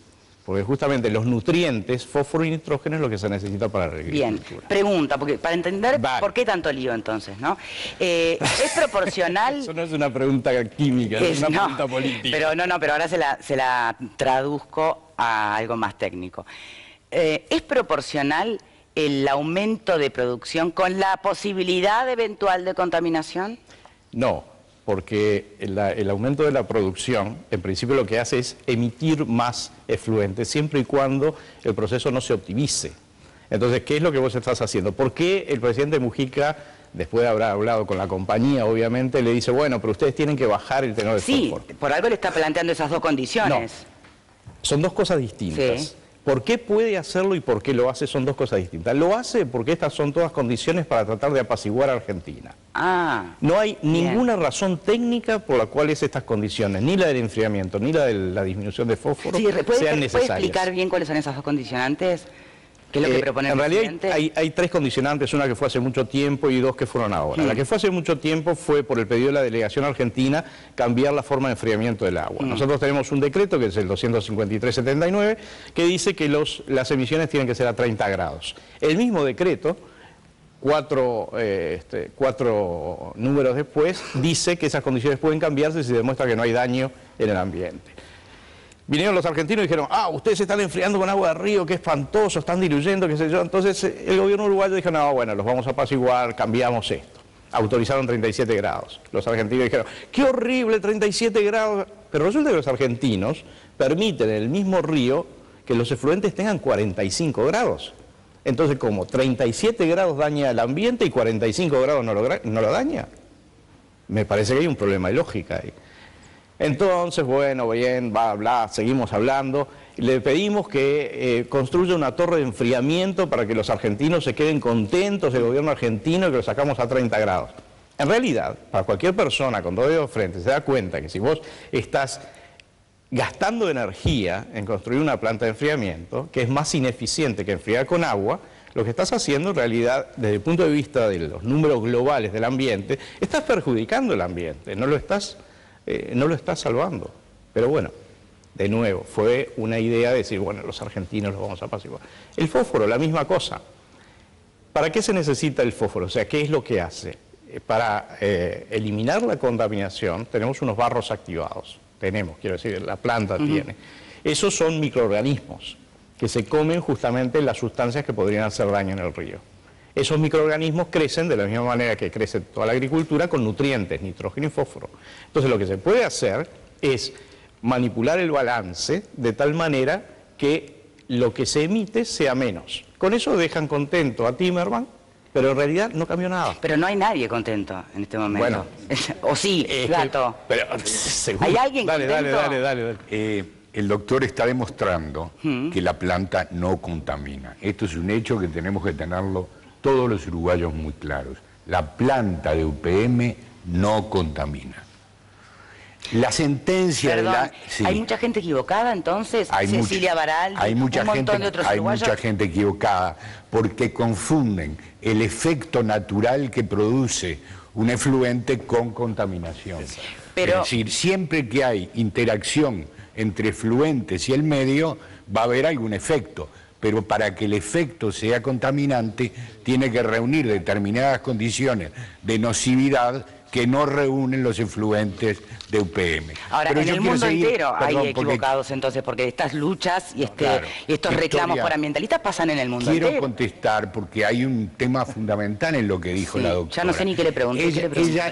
S7: Porque justamente los nutrientes, fósforo y nitrógeno, es lo que se necesita para la agricultura.
S1: Bien, pregunta, porque para entender por qué tanto lío entonces, ¿no? ¿Es proporcional?
S7: Eso no es una pregunta química, es una pregunta política.
S1: Pero ahora se la traduzco a algo más técnico. ¿Es proporcional el aumento de producción con la posibilidad eventual de contaminación?
S7: No, porque el aumento de la producción, en principio lo que hace es emitir más efluentes, siempre y cuando el proceso no se optimice. Entonces, ¿qué es lo que vos estás haciendo? ¿Por qué el presidente Mujica, después de haber hablado con la compañía, obviamente, le dice, bueno, pero ustedes tienen que bajar el tenor de fósforo?
S1: Sí, por algo le está planteando esas dos condiciones.
S7: No, son dos cosas distintas.
S1: Sí.
S7: ¿Por qué puede hacerlo y por qué lo hace? Son dos cosas distintas. Lo hace porque estas son todas condiciones para tratar de apaciguar a Argentina. No hay ninguna razón técnica por la cual estas condiciones, ni la del enfriamiento, ni la de la disminución de fósforo, sean necesarias.
S1: ¿Puede explicar bien cuáles son esas dos condicionantes? ¿Qué es lo que propone el presidente?
S7: En realidad hay tres condicionantes, una que fue hace mucho tiempo y dos que fueron ahora. La que fue hace mucho tiempo fue, por el pedido de la delegación argentina, cambiar la forma de enfriamiento del agua. Nosotros tenemos un decreto, que es el 253/79, que dice que las emisiones tienen que ser a 30 grados. El mismo decreto, cuatro números después, dice que esas condiciones pueden cambiarse si se demuestra que no hay daño en el ambiente. Vinieron los argentinos y dijeron, ustedes se están enfriando con agua de río, qué espantoso, están diluyendo, qué sé yo. Entonces el gobierno uruguayo dijo, no, bueno, los vamos a apaciguar, cambiamos esto. Autorizaron 37 grados. Los argentinos dijeron, qué horrible, 37 grados. Pero resulta que los argentinos permiten en el mismo río que los efluentes tengan 45 grados. Entonces, ¿cómo? 37 grados daña el ambiente y 45 grados no lo daña. Me parece que hay un problema de lógica ahí. Entonces, bueno, bien, bla, seguimos hablando. Le pedimos que construya una torre de enfriamiento para que los argentinos se queden contentos, el gobierno argentino, y que lo sacamos a 30 grados. En realidad, para cualquier persona con dos dedos frente se da cuenta que si vos estás gastando energía en construir una planta de enfriamiento, que es más ineficiente que enfriar con agua, lo que estás haciendo en realidad, desde el punto de vista de los números globales del ambiente, estás perjudicando el ambiente, no lo estás salvando. Pero bueno, de nuevo, fue una idea de decir, bueno, los argentinos los vamos a apaciguar. El fósforo, la misma cosa. ¿Para qué se necesita el fósforo? O sea, ¿qué es lo que hace? Para eliminar la contaminación, tenemos unos barros activados. Quiero decir, la planta tiene. Esos son microorganismos que se comen justamente las sustancias que podrían hacer daño en el río. Esos microorganismos crecen de la misma manera que crece toda la agricultura, con nutrientes, nitrógeno y fósforo. Entonces lo que se puede hacer es manipular el balance de tal manera que lo que se emite sea menos. Con eso dejan contento a Timerman, pero en realidad no cambió nada.
S1: Pero no hay nadie contento en este momento. Bueno. O sí, Gato.
S7: Pero,
S1: ¿hay alguien contento?
S3: Dale. El doctor está demostrando que la planta no contamina. Esto es un hecho que tenemos que tenerlo todos los uruguayos muy claros. La planta de UPM no contamina. La sentencia
S1: Perdón,
S3: de la... Sí.
S1: ¿Hay mucha gente equivocada entonces?
S3: Hay
S1: Cecilia Baraldi,
S3: hay mucha
S1: un montón
S3: gente,
S1: de otros
S3: hay
S1: uruguayos.
S3: mucha gente equivocada porque confunden el efecto natural que produce un efluente con contaminación.
S1: Pero...
S3: es decir, siempre que hay interacción entre efluentes y el medio, va a haber algún efecto. Pero para que el efecto sea contaminante, tiene que reunir determinadas condiciones de nocividad que no reúnen los efluentes de UPM.
S1: Ahora,
S3: pero
S1: en el mundo entero hay equivocados entonces, porque estas luchas y, estos reclamos por ambientalistas pasan en el mundo entero.
S3: Quiero contestar porque hay un tema fundamental en lo que dijo la doctora.
S1: Ya no sé ni qué le pregunté.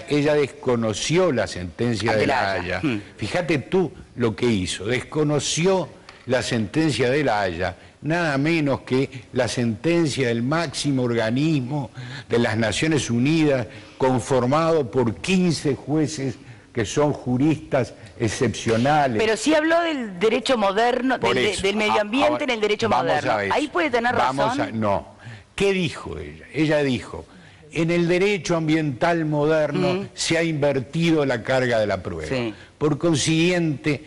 S3: Ella desconoció la sentencia de La Haya. Fíjate tú lo que hizo, desconoció la sentencia de La Haya, nada menos que la sentencia del máximo organismo de las Naciones Unidas, conformado por 15 jueces que son juristas excepcionales.
S1: Pero sí habló del derecho moderno, del medio ambiente en el derecho moderno. Ahí puede tener razón.
S3: No. ¿Qué dijo ella? Ella dijo, en el derecho ambiental moderno se ha invertido la carga de la prueba. Sí. Por consiguiente,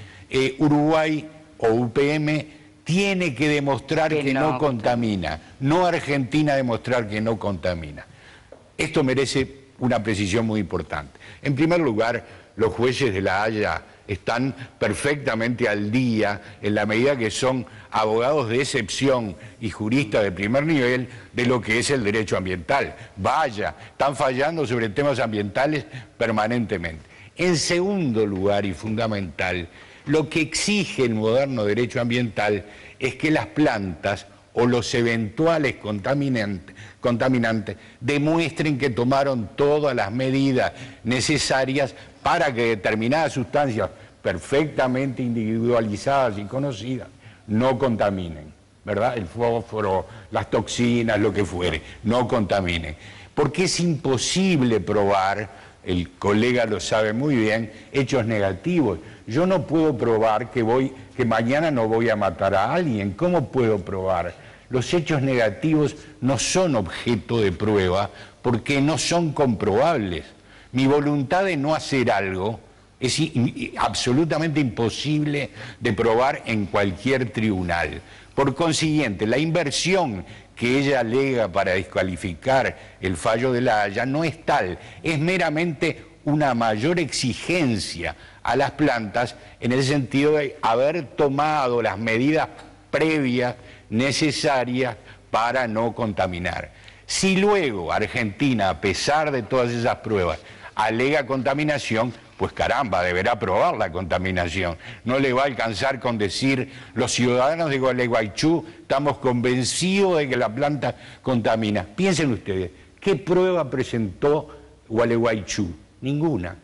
S3: Uruguay o UPM tiene que demostrar que no contamina, no Argentina demostrar que no contamina. Esto merece una precisión muy importante. En primer lugar, los jueces de La Haya están perfectamente al día en la medida que son abogados de excepción y juristas de primer nivel de lo que es el derecho ambiental. Vaya, están fallando sobre temas ambientales permanentemente. En segundo lugar y fundamental, lo que exige el moderno derecho ambiental es que las plantas o los eventuales contaminantes demuestren que tomaron todas las medidas necesarias para que determinadas sustancias perfectamente individualizadas y conocidas no contaminen, ¿verdad? El fósforo, las toxinas, lo que fuere, no contaminen. Porque es imposible probar, el colega lo sabe muy bien, hechos negativos. Yo no puedo probar que mañana no voy a matar a alguien. ¿Cómo puedo probar? Los hechos negativos no son objeto de prueba porque no son comprobables. Mi voluntad de no hacer algo es absolutamente imposible de probar en cualquier tribunal. Por consiguiente, la inversión que ella alega para descalificar el fallo de La Haya no es tal, es meramente una mayor exigencia a las plantas en el sentido de haber tomado las medidas previas necesarias para no contaminar. Si luego Argentina, a pesar de todas esas pruebas, alega contaminación, pues caramba, deberá probar la contaminación. No le va a alcanzar con decir, los ciudadanos de Gualeguaychú estamos convencidos de que la planta contamina. Piensen ustedes, ¿qué prueba presentó Gualeguaychú? Ninguna.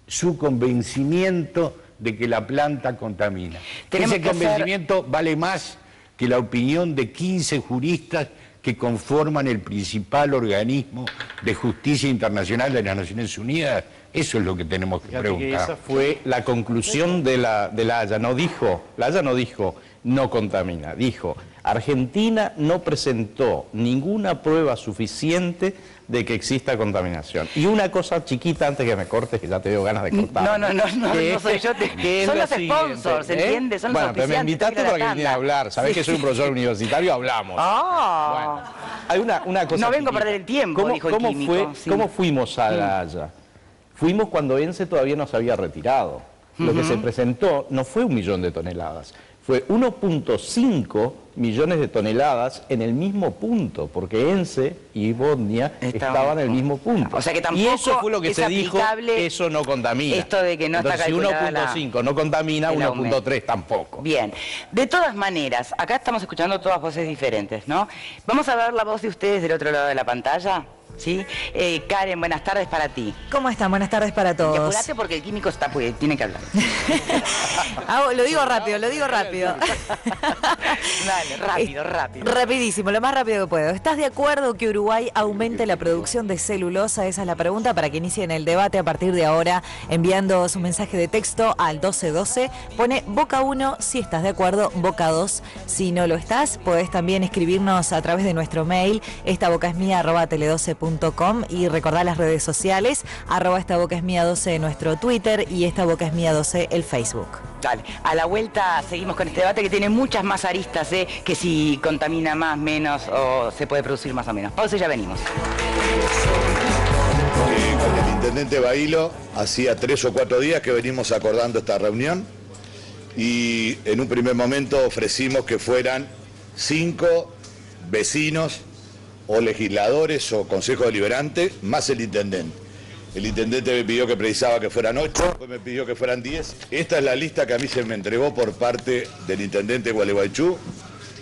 S3: Su convencimiento de que la planta contamina. Ese convencimiento vale más que la opinión de 15 juristas que conforman el principal organismo de justicia internacional de las Naciones Unidas? Eso es lo que tenemos que preguntar.
S7: Que esa fue la conclusión de la Haya. La Haya no dijo no contamina, dijo Argentina no presentó ninguna prueba suficiente de que exista contaminación. Y una cosa chiquita antes que me cortes, que ya te dio ganas de cortar.
S1: No soy yo. Son los sponsors, ¿entiendes? Son los
S7: bueno, pero me invitaste para que viniera a hablar. Sabés que soy un profesor universitario, hablamos. Bueno, hay una cosa.
S1: No vengo a perder el tiempo, dijo el químico.
S7: ¿Cómo fuimos a La Haya? Fuimos cuando ENCE todavía no se había retirado. Lo que se presentó no fue 1 millón de toneladas, fue 1.5 millones de toneladas en el mismo punto, porque ENCE y Bodnia estaban en el mismo punto.
S1: O sea que tampoco
S7: y eso fue lo que se dijo, eso no contamina.
S1: Esto de que no está calculada.
S7: Si 1.5 no contamina, 1.3 tampoco.
S1: Bien, de todas maneras, acá estamos escuchando todas voces diferentes, ¿no? Vamos a ver la voz de ustedes del otro lado de la pantalla. ¿Sí? Karen, buenas tardes para ti.
S8: ¿Cómo están? Buenas tardes para todos.
S1: Y apurate porque el químico está, pues, tiene que hablar.
S8: Lo digo rápido.
S1: Dale, rápido.
S8: Rapidísimo, lo más rápido que puedo. ¿Estás de acuerdo que Uruguay aumente la producción de celulosa? Esa es la pregunta para que inicien el debate a partir de ahora, enviando su mensaje de texto al 1212. Pone Boca 1 si estás de acuerdo, Boca 2 si no lo estás. Podés también escribirnos a través de nuestro mail, estabocasmia@tele12.com, y recordar las redes sociales, @estabocasmia12 nuestro Twitter y estabocasmia12 el Facebook.
S1: Dale, a la vuelta seguimos con este debate que tiene muchas más aristas, que si contamina más, menos, o se puede producir más o menos. Pausa y ya venimos.
S9: Con el intendente Bailo, hacía 3 o 4 días que venimos acordando esta reunión y en un primer momento ofrecimos que fueran 5 vecinos o legisladores o consejo deliberante más el intendente. El intendente me pidió que precisaba que fueran 8, después me pidió que fueran 10. Esta es la lista que a mí se me entregó por parte del intendente de Gualeguaychú,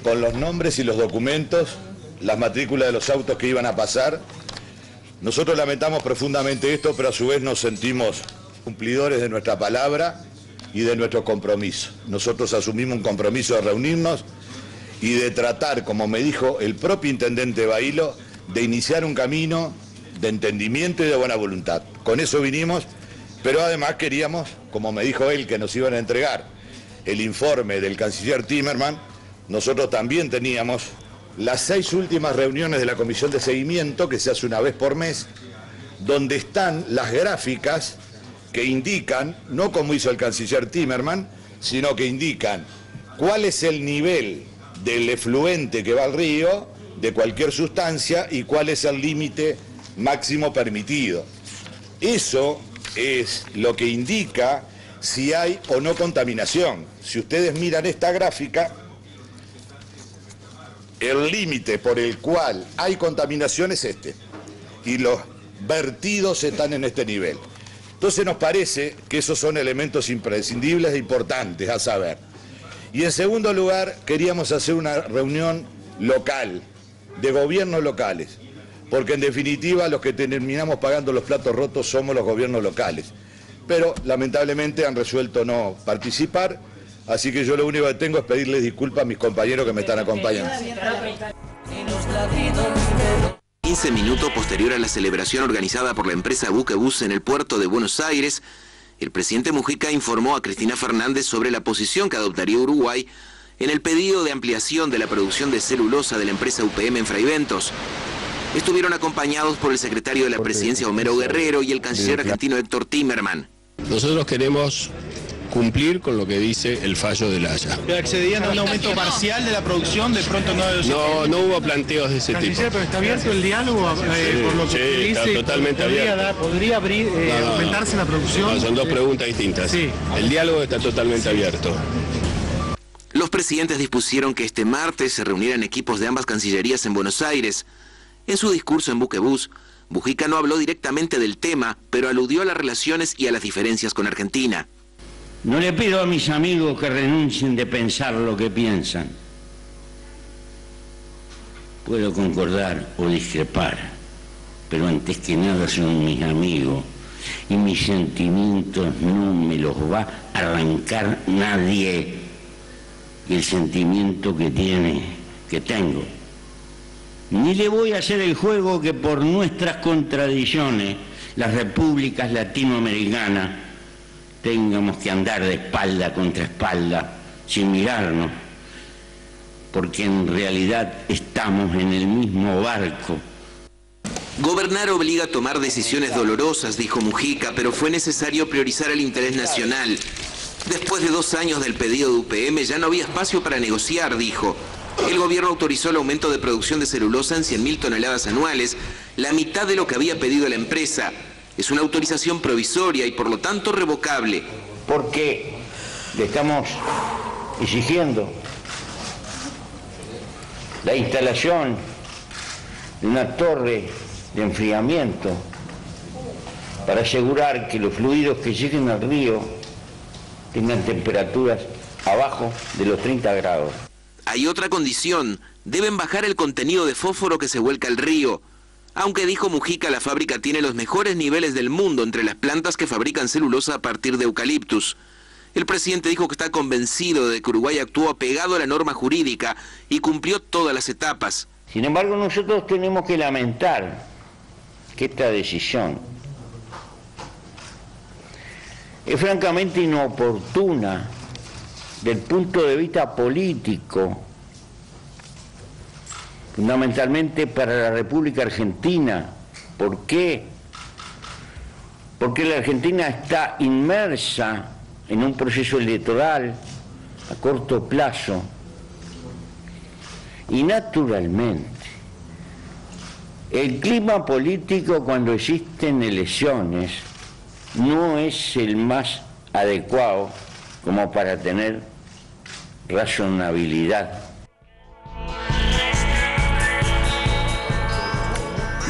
S9: con los nombres y los documentos, las matrículas de los autos que iban a pasar. Nosotros lamentamos profundamente esto, pero a su vez nos sentimos cumplidores de nuestra palabra y de nuestro compromiso. Nosotros asumimos un compromiso de reunirnos y de tratar, como me dijo el propio intendente Bailo, de iniciar un camino de entendimiento y de buena voluntad. Con eso vinimos, pero además queríamos, como me dijo él, que nos iban a entregar el informe del canciller Timerman. Nosotros también teníamos las 6 últimas reuniones de la comisión de seguimiento, que se hace una vez por mes, donde están las gráficas que indican, no como hizo el canciller Timerman, sino que indican cuál es el nivel del efluente que va al río, de cualquier sustancia, y cuál es el límite máximo permitido. Eso es lo que indica si hay o no contaminación. Si ustedes miran esta gráfica, el límite por el cual hay contaminación es este, y los vertidos están en este nivel. Entonces nos parece que esos son elementos imprescindibles e importantes a saber. Y en segundo lugar, queríamos hacer una reunión local, de gobiernos locales, porque en definitiva los que terminamos pagando los platos rotos somos los gobiernos locales. Pero lamentablemente han resuelto no participar, así que yo lo único que tengo es pedirles disculpas a mis compañeros que me están acompañando.
S10: 15 minutos posterior a la celebración organizada por la empresa Buquebus en el puerto de Buenos Aires, el presidente Mujica informó a Cristina Fernández sobre la posición que adoptaría Uruguay en el pedido de ampliación de la producción de celulosa de la empresa UPM en Fraiventos. Estuvieron acompañados por el secretario de la Presidencia Homero Guerrero y el canciller argentino Héctor Timerman.
S11: Nosotros queremos cumplir con lo que dice el fallo de La Haya.
S12: ¿Accedían a un aumento parcial de la producción? De pronto
S11: no hubo planteos de ese tipo.
S12: Pero está abierto el diálogo, por lo que dice,
S11: está totalmente abierto.
S12: ¿Podría aumentarse la producción?
S11: No, son dos preguntas distintas.
S12: Sí.
S11: El diálogo está totalmente abierto.
S10: Los presidentes dispusieron que este martes se reunieran equipos de ambas cancillerías en Buenos Aires. En su discurso en Buquebus, Mujica no habló directamente del tema, pero aludió a las relaciones y a las diferencias con Argentina.
S13: No le pido a mis amigos que renuncien de pensar lo que piensan. Puedo concordar o discrepar, pero antes que nada son mis amigos y mis sentimientos no me los va a arrancar nadie. y el sentimiento que tengo. Ni le voy a hacer el juego que por nuestras contradicciones las repúblicas latinoamericanas tengamos que andar de espalda contra espalda sin mirarnos, porque en realidad estamos en el mismo barco.
S10: Gobernar obliga a tomar decisiones dolorosas, dijo Mujica, pero fue necesario priorizar el interés nacional. Después de 2 años del pedido de UPM ya no había espacio para negociar, dijo. El gobierno autorizó el aumento de producción de celulosa en 100.000 toneladas anuales, la mitad de lo que había pedido la empresa. Es una autorización provisoria y por lo tanto revocable.
S13: Porque le estamos exigiendo la instalación de una torre de enfriamiento para asegurar que los fluidos que lleguen al río tengan temperaturas abajo de los 30 grados.
S10: Hay otra condición, deben bajar el contenido de fósforo que se vuelca al río. Aunque dijo Mujica, la fábrica tiene los mejores niveles del mundo entre las plantas que fabrican celulosa a partir de eucaliptus. El presidente dijo que está convencido de que Uruguay actuó apegado a la norma jurídica y cumplió todas las etapas.
S13: Sin embargo, nosotros tenemos que lamentar que esta decisión es francamente inoportuna del punto de vista político, fundamentalmente para la República Argentina. ¿Por qué? Porque la Argentina está inmersa en un proceso electoral a corto plazo y naturalmente el clima político cuando existen elecciones no es el más adecuado como para tener razonabilidad.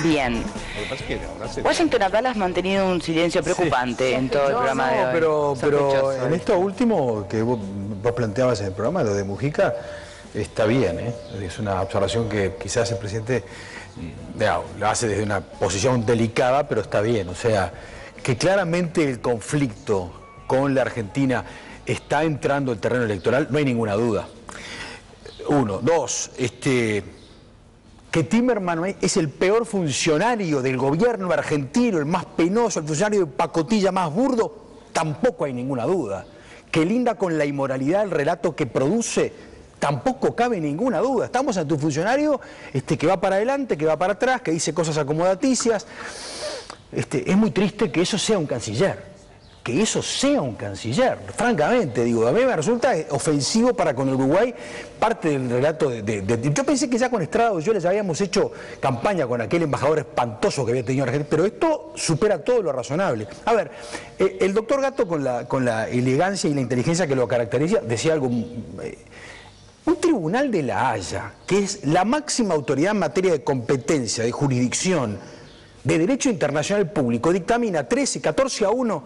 S1: Bien. Washington Abdala ha mantenido un silencio preocupante en todo el programa de hoy.
S14: Pero en esto último que vos planteabas en el programa, lo de Mujica, está bien, ¿eh? Es una observación que quizás el presidente lo hace desde una posición delicada, pero está bien. O sea, que claramente el conflicto con la Argentina está entrando al terreno electoral, no hay ninguna duda. 1, 2, que Timerman es el peor funcionario del gobierno argentino, el más penoso, el funcionario de pacotilla más burdo, tampoco hay ninguna duda. Que linda con la inmoralidad del relato que produce, tampoco cabe ninguna duda. Estamos ante un funcionario que va para adelante, que va para atrás, que dice cosas acomodaticias. Es muy triste que eso sea un canciller. Que eso sea un canciller, francamente, digo, a mí me resulta ofensivo para con Uruguay parte del relato yo pensé que ya con Estrada yo les habíamos hecho campaña con aquel embajador espantoso que había tenido Argentina, pero esto supera todo lo razonable. A ver, el doctor Gatto con la elegancia y la inteligencia que lo caracteriza, decía algo... Un tribunal de La Haya, que es la máxima autoridad en materia de competencia, de jurisdicción, de derecho internacional público, dictamina 13-14-1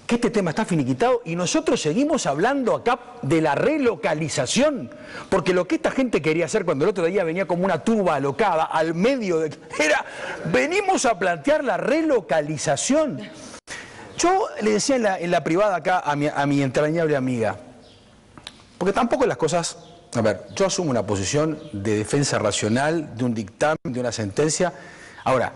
S14: que este tema está finiquitado y nosotros seguimos hablando acá de la relocalización, porque lo que esta gente quería hacer cuando el otro día venía como una tuba alocada al medio de... venimos a plantear la relocalización. Yo le decía en la privada acá a mi entrañable amiga, porque tampoco las cosas... A ver, yo asumo una posición de defensa racional de un dictamen, de una sentencia. Ahora,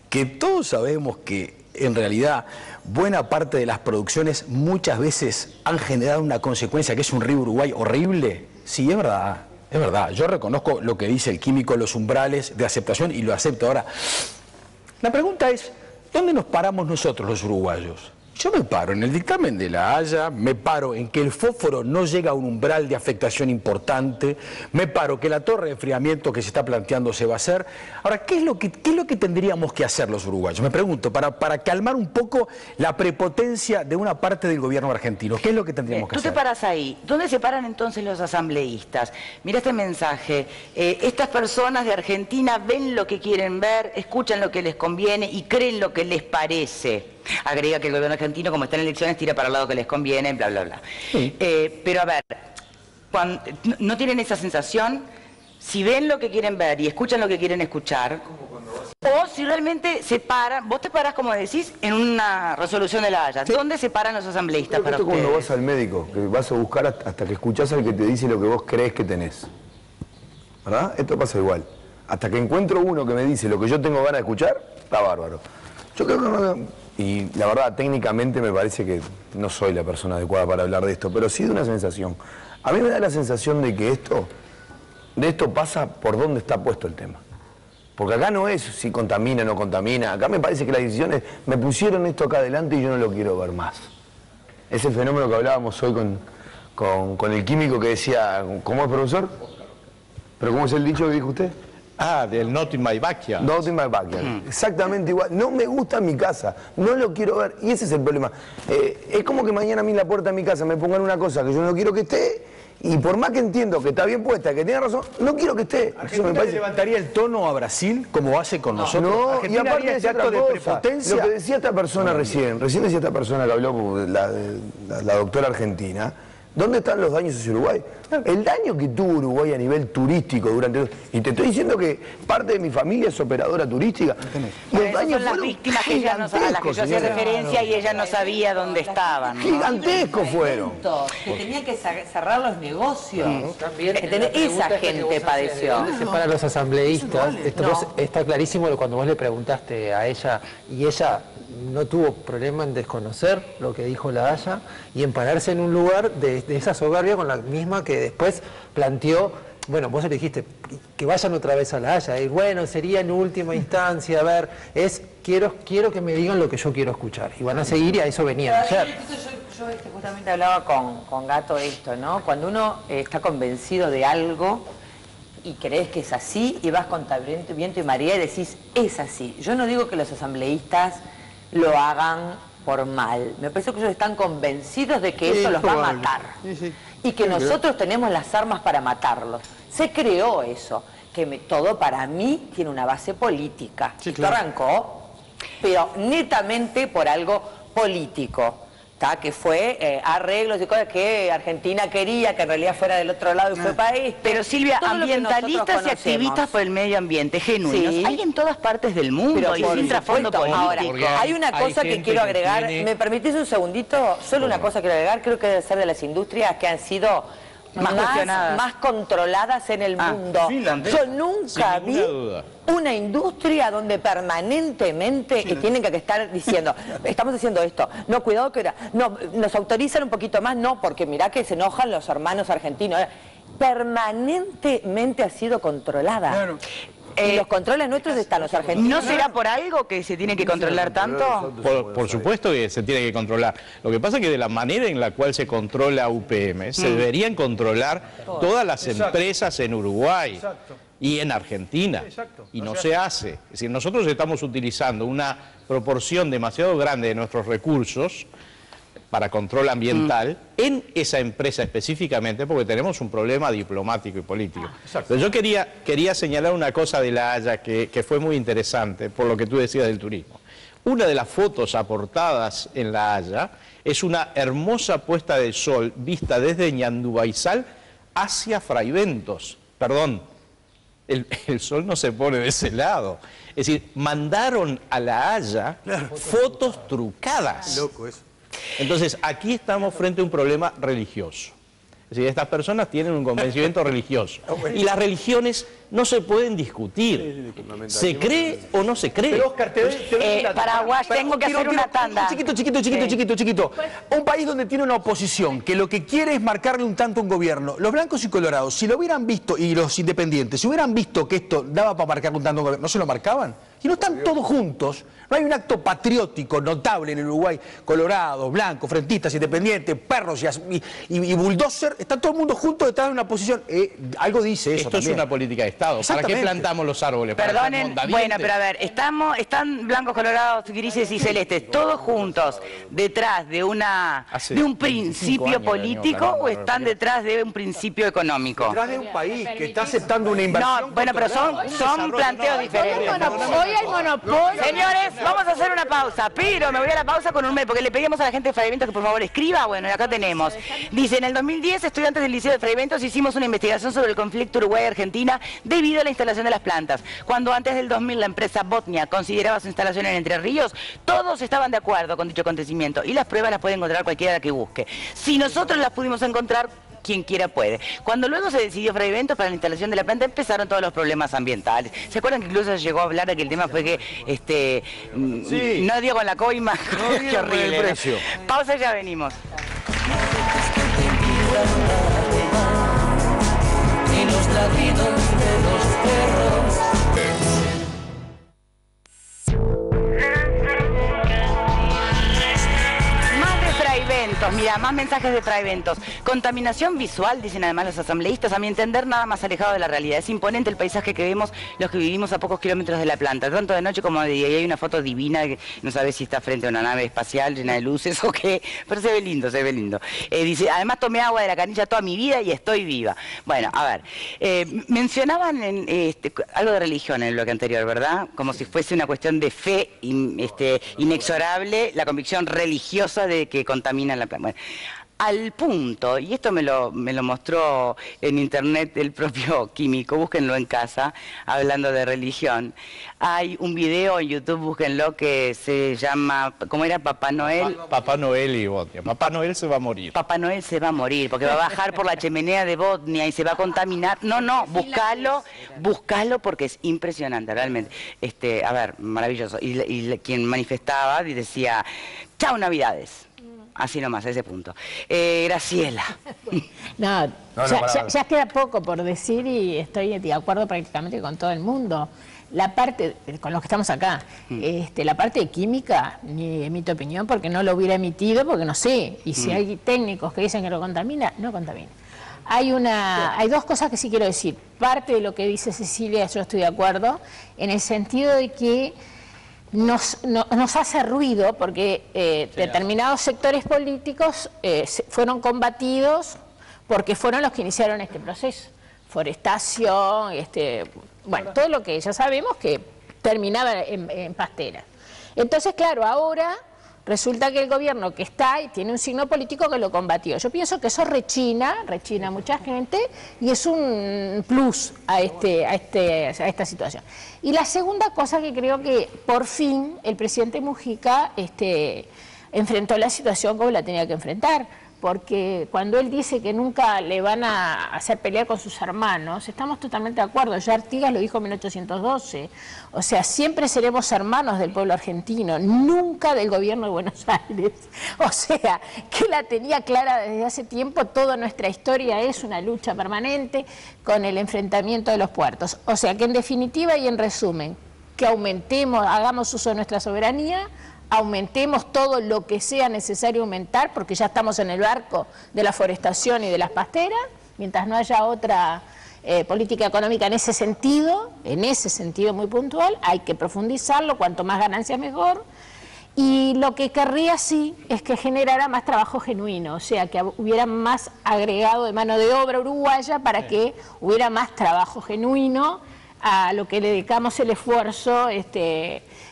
S14: que todos sabemos que en realidad buena parte de las producciones muchas veces han generado una consecuencia que es un río Uruguay horrible. Sí, es verdad, es verdad. Yo reconozco lo que dice el químico, los umbrales de aceptación y lo acepto. Ahora, la pregunta es, ¿dónde nos paramos nosotros los uruguayos? Yo me paro en el dictamen de La Haya, me paro en que el fósforo no llega a un umbral de afectación importante, me paro que la torre de enfriamiento que se está planteando se va a hacer. Ahora, ¿qué es lo que tendríamos que hacer los uruguayos? Me pregunto, para calmar un poco la prepotencia de una parte del gobierno argentino, ¿qué es lo que tendríamos que hacer?
S1: Tú te paras ahí. ¿Dónde se paran entonces los asambleístas? Mira este mensaje. Estas personas de Argentina ven lo que quieren ver, escuchan lo que les conviene y creen lo que les parece. Agrega que el gobierno argentino, como está en elecciones, tira para el lado que les conviene, bla, bla, bla. Sí. Pero a ver, ¿no tienen esa sensación? Si ven lo que quieren ver y escuchan lo que quieren escuchar, O si realmente se paran, vos te parás, como decís, en una resolución de la Haya. Sí. ¿Dónde se paran los asambleístas para ustedes?
S15: Cuando vas al médico, que vas a buscar hasta que escuchás al que te dice lo que vos crees que tenés. ¿Verdad? Esto pasa igual. Hasta que encuentro uno que me dice lo que yo tengo ganas de escuchar, está bárbaro. Yo creo que no... Y la verdad, técnicamente me parece que no soy la persona adecuada para hablar de esto, pero sí de una sensación. A mí me da la sensación de que de esto pasa por dónde está puesto el tema. Porque acá no es si contamina o no contamina. Acá me parece que las decisiones me pusieron esto acá adelante y yo no lo quiero ver más. Ese fenómeno que hablábamos hoy con el químico que decía, ¿cómo es, profesor? ¿Pero cómo es el dicho que dijo usted?
S7: Ah, del not in my backyard.
S15: Not in my backyard. Exactamente igual. No me gusta en mi casa. No lo quiero ver. Y ese es el problema. Es como que mañana a mí en la puerta de mi casa me pongan una cosa que yo no quiero que esté. Y por más que entiendo que está bien puesta, que tiene razón, no quiero que esté.
S14: ¿Argentina me parece... levantaría el tono a Brasil como hace con nosotros?
S15: No, y aparte de acto de prepotencia. Lo que decía esta persona recién decía esta persona que habló, la doctora argentina, ¿dónde están los daños hacia Uruguay? El daño que tuvo Uruguay a nivel turístico durante... Y te estoy diciendo que parte de mi familia es operadora turística.
S1: Los daños son las víctimas que a las que yo hacía referencia y ella no sabía dónde estaban, ¿no?
S15: Gigantescos fueron.
S8: Que tenían que cerrar los negocios. Esa gente padeció.
S6: Para los asambleístas, está clarísimo cuando vos le preguntaste a ella, y ella no tuvo problema en desconocer lo que dijo la Haya y en pararse en un lugar de esa soberbia con la misma que después planteó. Bueno, vos le dijiste que vayan otra vez a la Haya, y bueno, sería en última instancia, a ver, quiero que me digan lo que yo quiero escuchar, y van a seguir, y a eso venían ayer.
S8: Yo justamente hablaba con Gato de esto, ¿no? Cuando uno está convencido de algo y crees que es así, y vas contra viento y marea y decís, es así. Yo no digo que los asambleístas lo hagan por mal. Me parece que ellos están convencidos de que eso los va a matar. Y que nosotros tenemos las armas para matarlos. Se creó eso, que todo para mí tiene una base política. Esto arrancó, pero netamente por algo político. Que fue arreglos y cosas que Argentina quería, que en realidad fuera del otro lado y fue país.
S1: Pero Silvia, ambientalistas y activistas por el medio ambiente, genuinos, hay en todas partes del mundo y sin trasfondo político.
S8: Ahora, hay una cosa que quiero agregar, ¿me permitís un segundito? Solo una cosa quiero agregar, creo que debe ser de las industrias que han sido más controladas en el mundo. Yo nunca vi una industria donde permanentemente tienen que estar diciendo, estamos haciendo esto, no, cuidado que no, nos autorizan un poquito más, no, porque mirá que se enojan los hermanos argentinos. Permanentemente ha sido controlada. Claro. Y los controles nuestros están los argentinos.
S1: ¿No será por algo que se tiene que controlar tanto?
S7: Por supuesto que se tiene que controlar. Lo que pasa es que de la manera en la cual se controla UPM, se deberían controlar todas las empresas en Uruguay y en Argentina. Y no se hace. Es decir, nosotros estamos utilizando una proporción demasiado grande de nuestros recursos para control ambiental en esa empresa específicamente, porque tenemos un problema diplomático y político. Pero yo quería señalar una cosa de la Haya que fue muy interesante, por lo que tú decías del turismo. Una de las fotos aportadas en la Haya es una hermosa puesta de sol vista desde Ñandubaizal hacia Fraiventos. Perdón, el sol no se pone de ese lado. Es decir, mandaron a la Haya fotos trucadas. Loco eso. Entonces, aquí estamos frente a un problema religioso. Es decir, estas personas tienen un convencimiento religioso. Y las religiones no se pueden discutir. ¿Se cree o no se cree?
S14: Pero Oscar,
S1: Paraguay, tengo que hacer una tanda.
S14: Chiquito. Un país donde tiene una oposición que lo que quiere es marcarle un tanto a un gobierno. Los blancos y colorados, si lo hubieran visto, y los independientes, si hubieran visto que esto daba para marcarle un tanto a un gobierno, ¿no se lo marcaban? Y no están todos juntos. No hay un acto patriótico notable en el Uruguay. Colorados, blancos, frentistas, independientes, perros y bulldozer. Está todo el mundo junto detrás de una posición. Algo dice eso.
S7: Esto también es una política de Estado. ¿Para qué plantamos los árboles?
S1: Perdonen, bueno, pero a ver, están blancos, colorados, grises y celestes, todos juntos, detrás de un principio político o están detrás de un principio económico.
S14: Detrás de un país que está aceptando una inversión.
S1: No, bueno, pero son planteos diferentes.
S4: Hoy hay monopolio.
S1: Señores, vamos a hacer una pausa, pero me voy a la pausa con un mail, porque le pedimos a la gente de Fraiventos que por favor escriba. Bueno, y acá tenemos. Dice, en el 2010, estudiantes del Liceo de Fraiventos hicimos una investigación sobre el conflicto Uruguay-Argentina debido a la instalación de las plantas. Cuando antes del 2000 la empresa Botnia consideraba su instalación en Entre Ríos, todos estaban de acuerdo con dicho acontecimiento y las pruebas las puede encontrar cualquiera que busque. Si nosotros las pudimos encontrar, quien quiera puede. Cuando luego se decidió Fraiventos para la instalación de la planta, empezaron todos los problemas ambientales. ¿Se acuerdan que incluso se llegó a hablar de que el tema fue que no dio con la coima? Qué horrible. Precio. Pausa y ya venimos.
S16: Y los latidos de los perros.
S1: Mira, más mensajes de Fraiventos. Contaminación visual, dicen además los asambleístas, a mi entender nada más alejado de la realidad. Es imponente el paisaje que vemos los que vivimos a pocos kilómetros de la planta, tanto de noche como de día. Y hay una foto divina que no sabes si está frente a una nave espacial llena de luces o qué, pero se ve lindo, se ve lindo. Dice, además tomé agua de la canilla toda mi vida y estoy viva. Bueno, a ver, mencionaban algo de religión en el bloque anterior, ¿verdad? Como si fuese una cuestión de fe inexorable, la convicción religiosa de que contamina la planta. Bueno, al punto, y esto me lo mostró en internet el propio químico, búsquenlo en casa, hablando de religión. Hay un video en YouTube, búsquenlo, que se llama, ¿cómo era? Papá Noel.
S7: Papá Noel y Botnia. Papá Noel se va a morir.
S1: Papá Noel se va a morir, porque va a bajar por la chimenea de Botnia y se va a contaminar. No, búscalo porque es impresionante, realmente. A ver, maravilloso. Y quien manifestaba y decía, chao Navidades. Así nomás, a ese punto. Graciela.
S4: Ya queda poco por decir y estoy de acuerdo prácticamente con todo el mundo. La parte, con los que estamos acá, la parte de química, ni emito opinión porque no lo hubiera emitido, porque no sé. Y si hay técnicos que dicen que lo contamina, no contamina. Hay dos cosas que sí quiero decir. Parte de lo que dice Cecilia, yo estoy de acuerdo, en el sentido de que nos hace ruido porque determinados sectores políticos fueron porque fueron los que iniciaron este proceso. Forestación, bueno, todo lo que ya sabemos que terminaba en pasteras. Entonces, claro, ahora resulta que el gobierno que está y tiene un signo político que lo combatió. Yo pienso que eso rechina a mucha gente y es un plus a esta situación. Y la segunda cosa que creo que por fin el presidente Mujica enfrentó la situación como la tenía que enfrentar. Porque cuando él dice que nunca le van a hacer pelear con sus hermanos, estamos totalmente de acuerdo. Ya Artigas lo dijo en 1812. O sea, siempre seremos hermanos del pueblo argentino, nunca del gobierno de Buenos Aires. O sea, que la tenía clara desde hace tiempo. Toda nuestra historia es una lucha permanente con el enfrentamiento de los puertos. O sea, que en definitiva y en resumen, que aumentemos, hagamos uso de nuestra soberanía, aumentemos todo lo que sea necesario aumentar, porque ya estamos en el barco de la forestación y de las pasteras, mientras no haya otra política económica en ese sentido muy puntual, hay que profundizarlo, cuanto más ganancias mejor, y lo que querría sí es que generara más trabajo genuino, o sea, que hubiera más agregado de mano de obra uruguaya para que hubiera más trabajo genuino a lo que le dedicamos el esfuerzo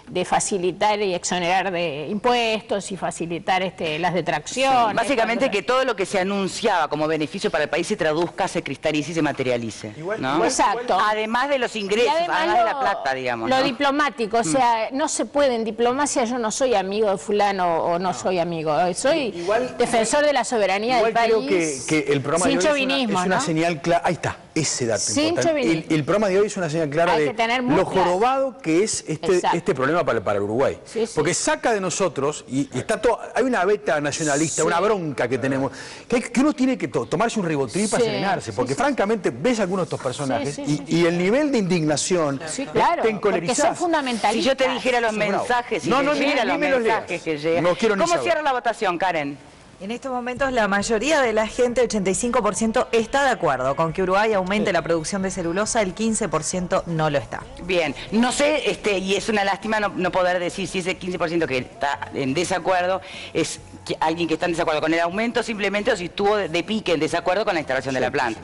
S4: de facilitar y exonerar de impuestos y facilitar las detracciones.
S1: Sí, básicamente que todo lo que se anunciaba como beneficio para el país se traduzca, se cristalice y se materialice. ¿No?
S4: Exacto.
S1: Además de los ingresos, además de la plata, digamos.
S4: Lo diplomático, o sea, no se puede en diplomacia, yo no soy amigo de fulano o no soy amigo, soy defensor de la soberanía del país.
S14: Creo que el programa de hoy es una señal clara, ahí está, ese dato importante. El programa de hoy es una señal clara de lo jorobado que es este problema para Uruguay. Porque saca de nosotros, y está todo, hay una beta nacionalista, una bronca que tenemos, que uno tiene que tomarse un ribotril para serenarse, porque francamente ves algunos de estos personajes y el nivel de indignación te encolerizás.
S4: Porque son fundamentalistas.
S1: Si yo te dijera los mensajes, que llegan. ¿Cómo cierra la votación, Karen?
S8: En estos momentos la mayoría de la gente, 85%, está de acuerdo con que Uruguay aumente la producción de celulosa, el 15% no lo está.
S1: Bien, no sé, y es una lástima no poder decir si ese 15% que está en desacuerdo es alguien que está en desacuerdo con el aumento simplemente o si estuvo de pique en desacuerdo con la instalación de la planta.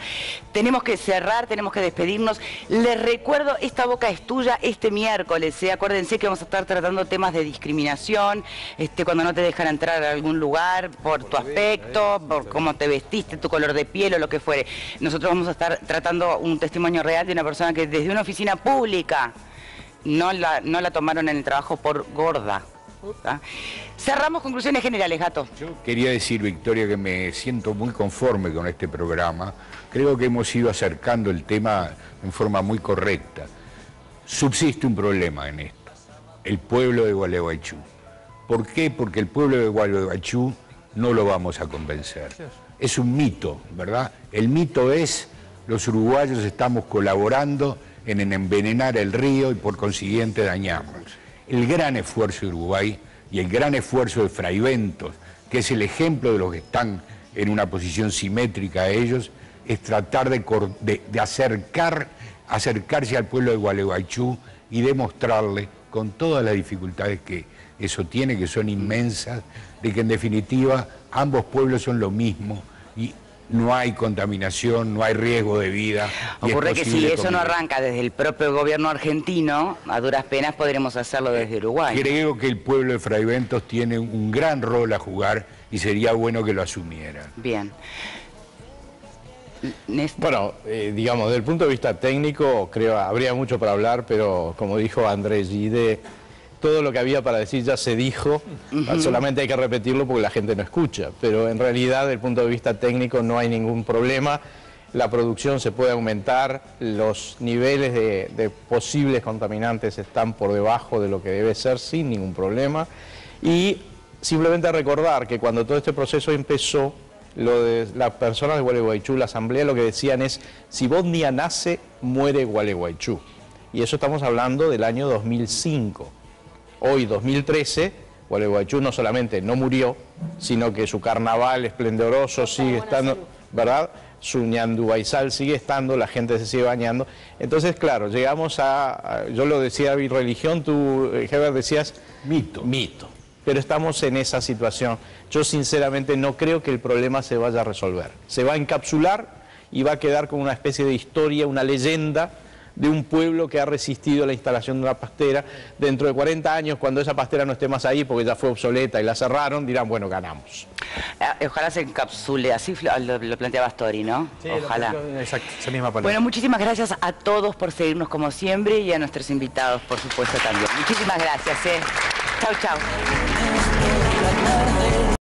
S1: Tenemos que cerrar, tenemos que despedirnos. Les recuerdo, esta boca es tuya este miércoles. Acuérdense que vamos a estar tratando temas de discriminación, cuando no te dejan entrar a algún lugar por por tu aspecto, por cómo te vestiste, tu color de piel o lo que fuere. Nosotros vamos a estar tratando un testimonio real de una persona que desde una oficina pública no la tomaron en el trabajo por gorda. ¿Tá? Cerramos conclusiones generales, Gato.
S3: Yo quería decir, Victoria, que me siento muy conforme con este programa. Creo que hemos ido acercando el tema en forma muy correcta. Subsiste un problema en esto, el pueblo de Gualeguaychú. ¿Por qué? Porque el pueblo de Gualeguaychú no lo vamos a convencer. Es un mito, ¿verdad? El mito es, los uruguayos estamos colaborando en envenenar el río y por consiguiente dañamos. El gran esfuerzo de Uruguay y el gran esfuerzo de Fraiventos, que es el ejemplo de los que están en una posición simétrica a ellos, es tratar de acercarse al pueblo de Gualeguaychú y demostrarle, con todas las dificultades que eso tiene, que son inmensas, de que en definitiva ambos pueblos son lo mismo y no hay contaminación, no hay riesgo de vida.
S1: Ocurre que si eso no arranca desde el propio gobierno argentino, a duras penas podremos hacerlo desde Uruguay.
S3: Creo que el pueblo de Fraiventos tiene un gran rol a jugar y sería bueno que lo asumiera.
S1: Bien.
S7: Bueno, digamos, desde el punto de vista técnico, creo habría mucho para hablar, pero como dijo Andrés Gide, todo lo que había para decir ya se dijo, solamente hay que repetirlo porque la gente no escucha, pero en realidad desde el punto de vista técnico no hay ningún problema, la producción se puede aumentar, los niveles de posibles contaminantes están por debajo de lo que debe ser sin ningún problema, y simplemente recordar que cuando todo este proceso empezó, lo de las personas de Gualeguaychú, la asamblea lo que decían es, si Bodnia nace, muere Gualeguaychú, y eso estamos hablando del año 2005. Hoy, 2013, Gualeguaychú no solamente no murió, sino que su carnaval esplendoroso sigue estando, ¿verdad? Su ñandubaizal sigue estando, la gente se sigue bañando. Entonces, claro, llegamos yo lo decía, religión, tú, Heber, decías...
S3: Mito.
S7: Mito. Pero estamos en esa situación. Yo sinceramente no creo que el problema se vaya a resolver. Se va a encapsular y va a quedar como una especie de historia, una leyenda de un pueblo que ha resistido a la instalación de una pastera. Dentro de 40 años, cuando esa pastera no esté más ahí porque ya fue obsoleta y la cerraron, dirán, bueno, ganamos.
S1: Ojalá se encapsule, así lo planteaba Astori, ¿no?
S14: Sí,
S1: ojalá.
S14: Exacto, esa misma palabra.
S1: Bueno, muchísimas gracias a todos por seguirnos como siempre y a nuestros invitados, por supuesto, también. Muchísimas gracias. Chau, chau.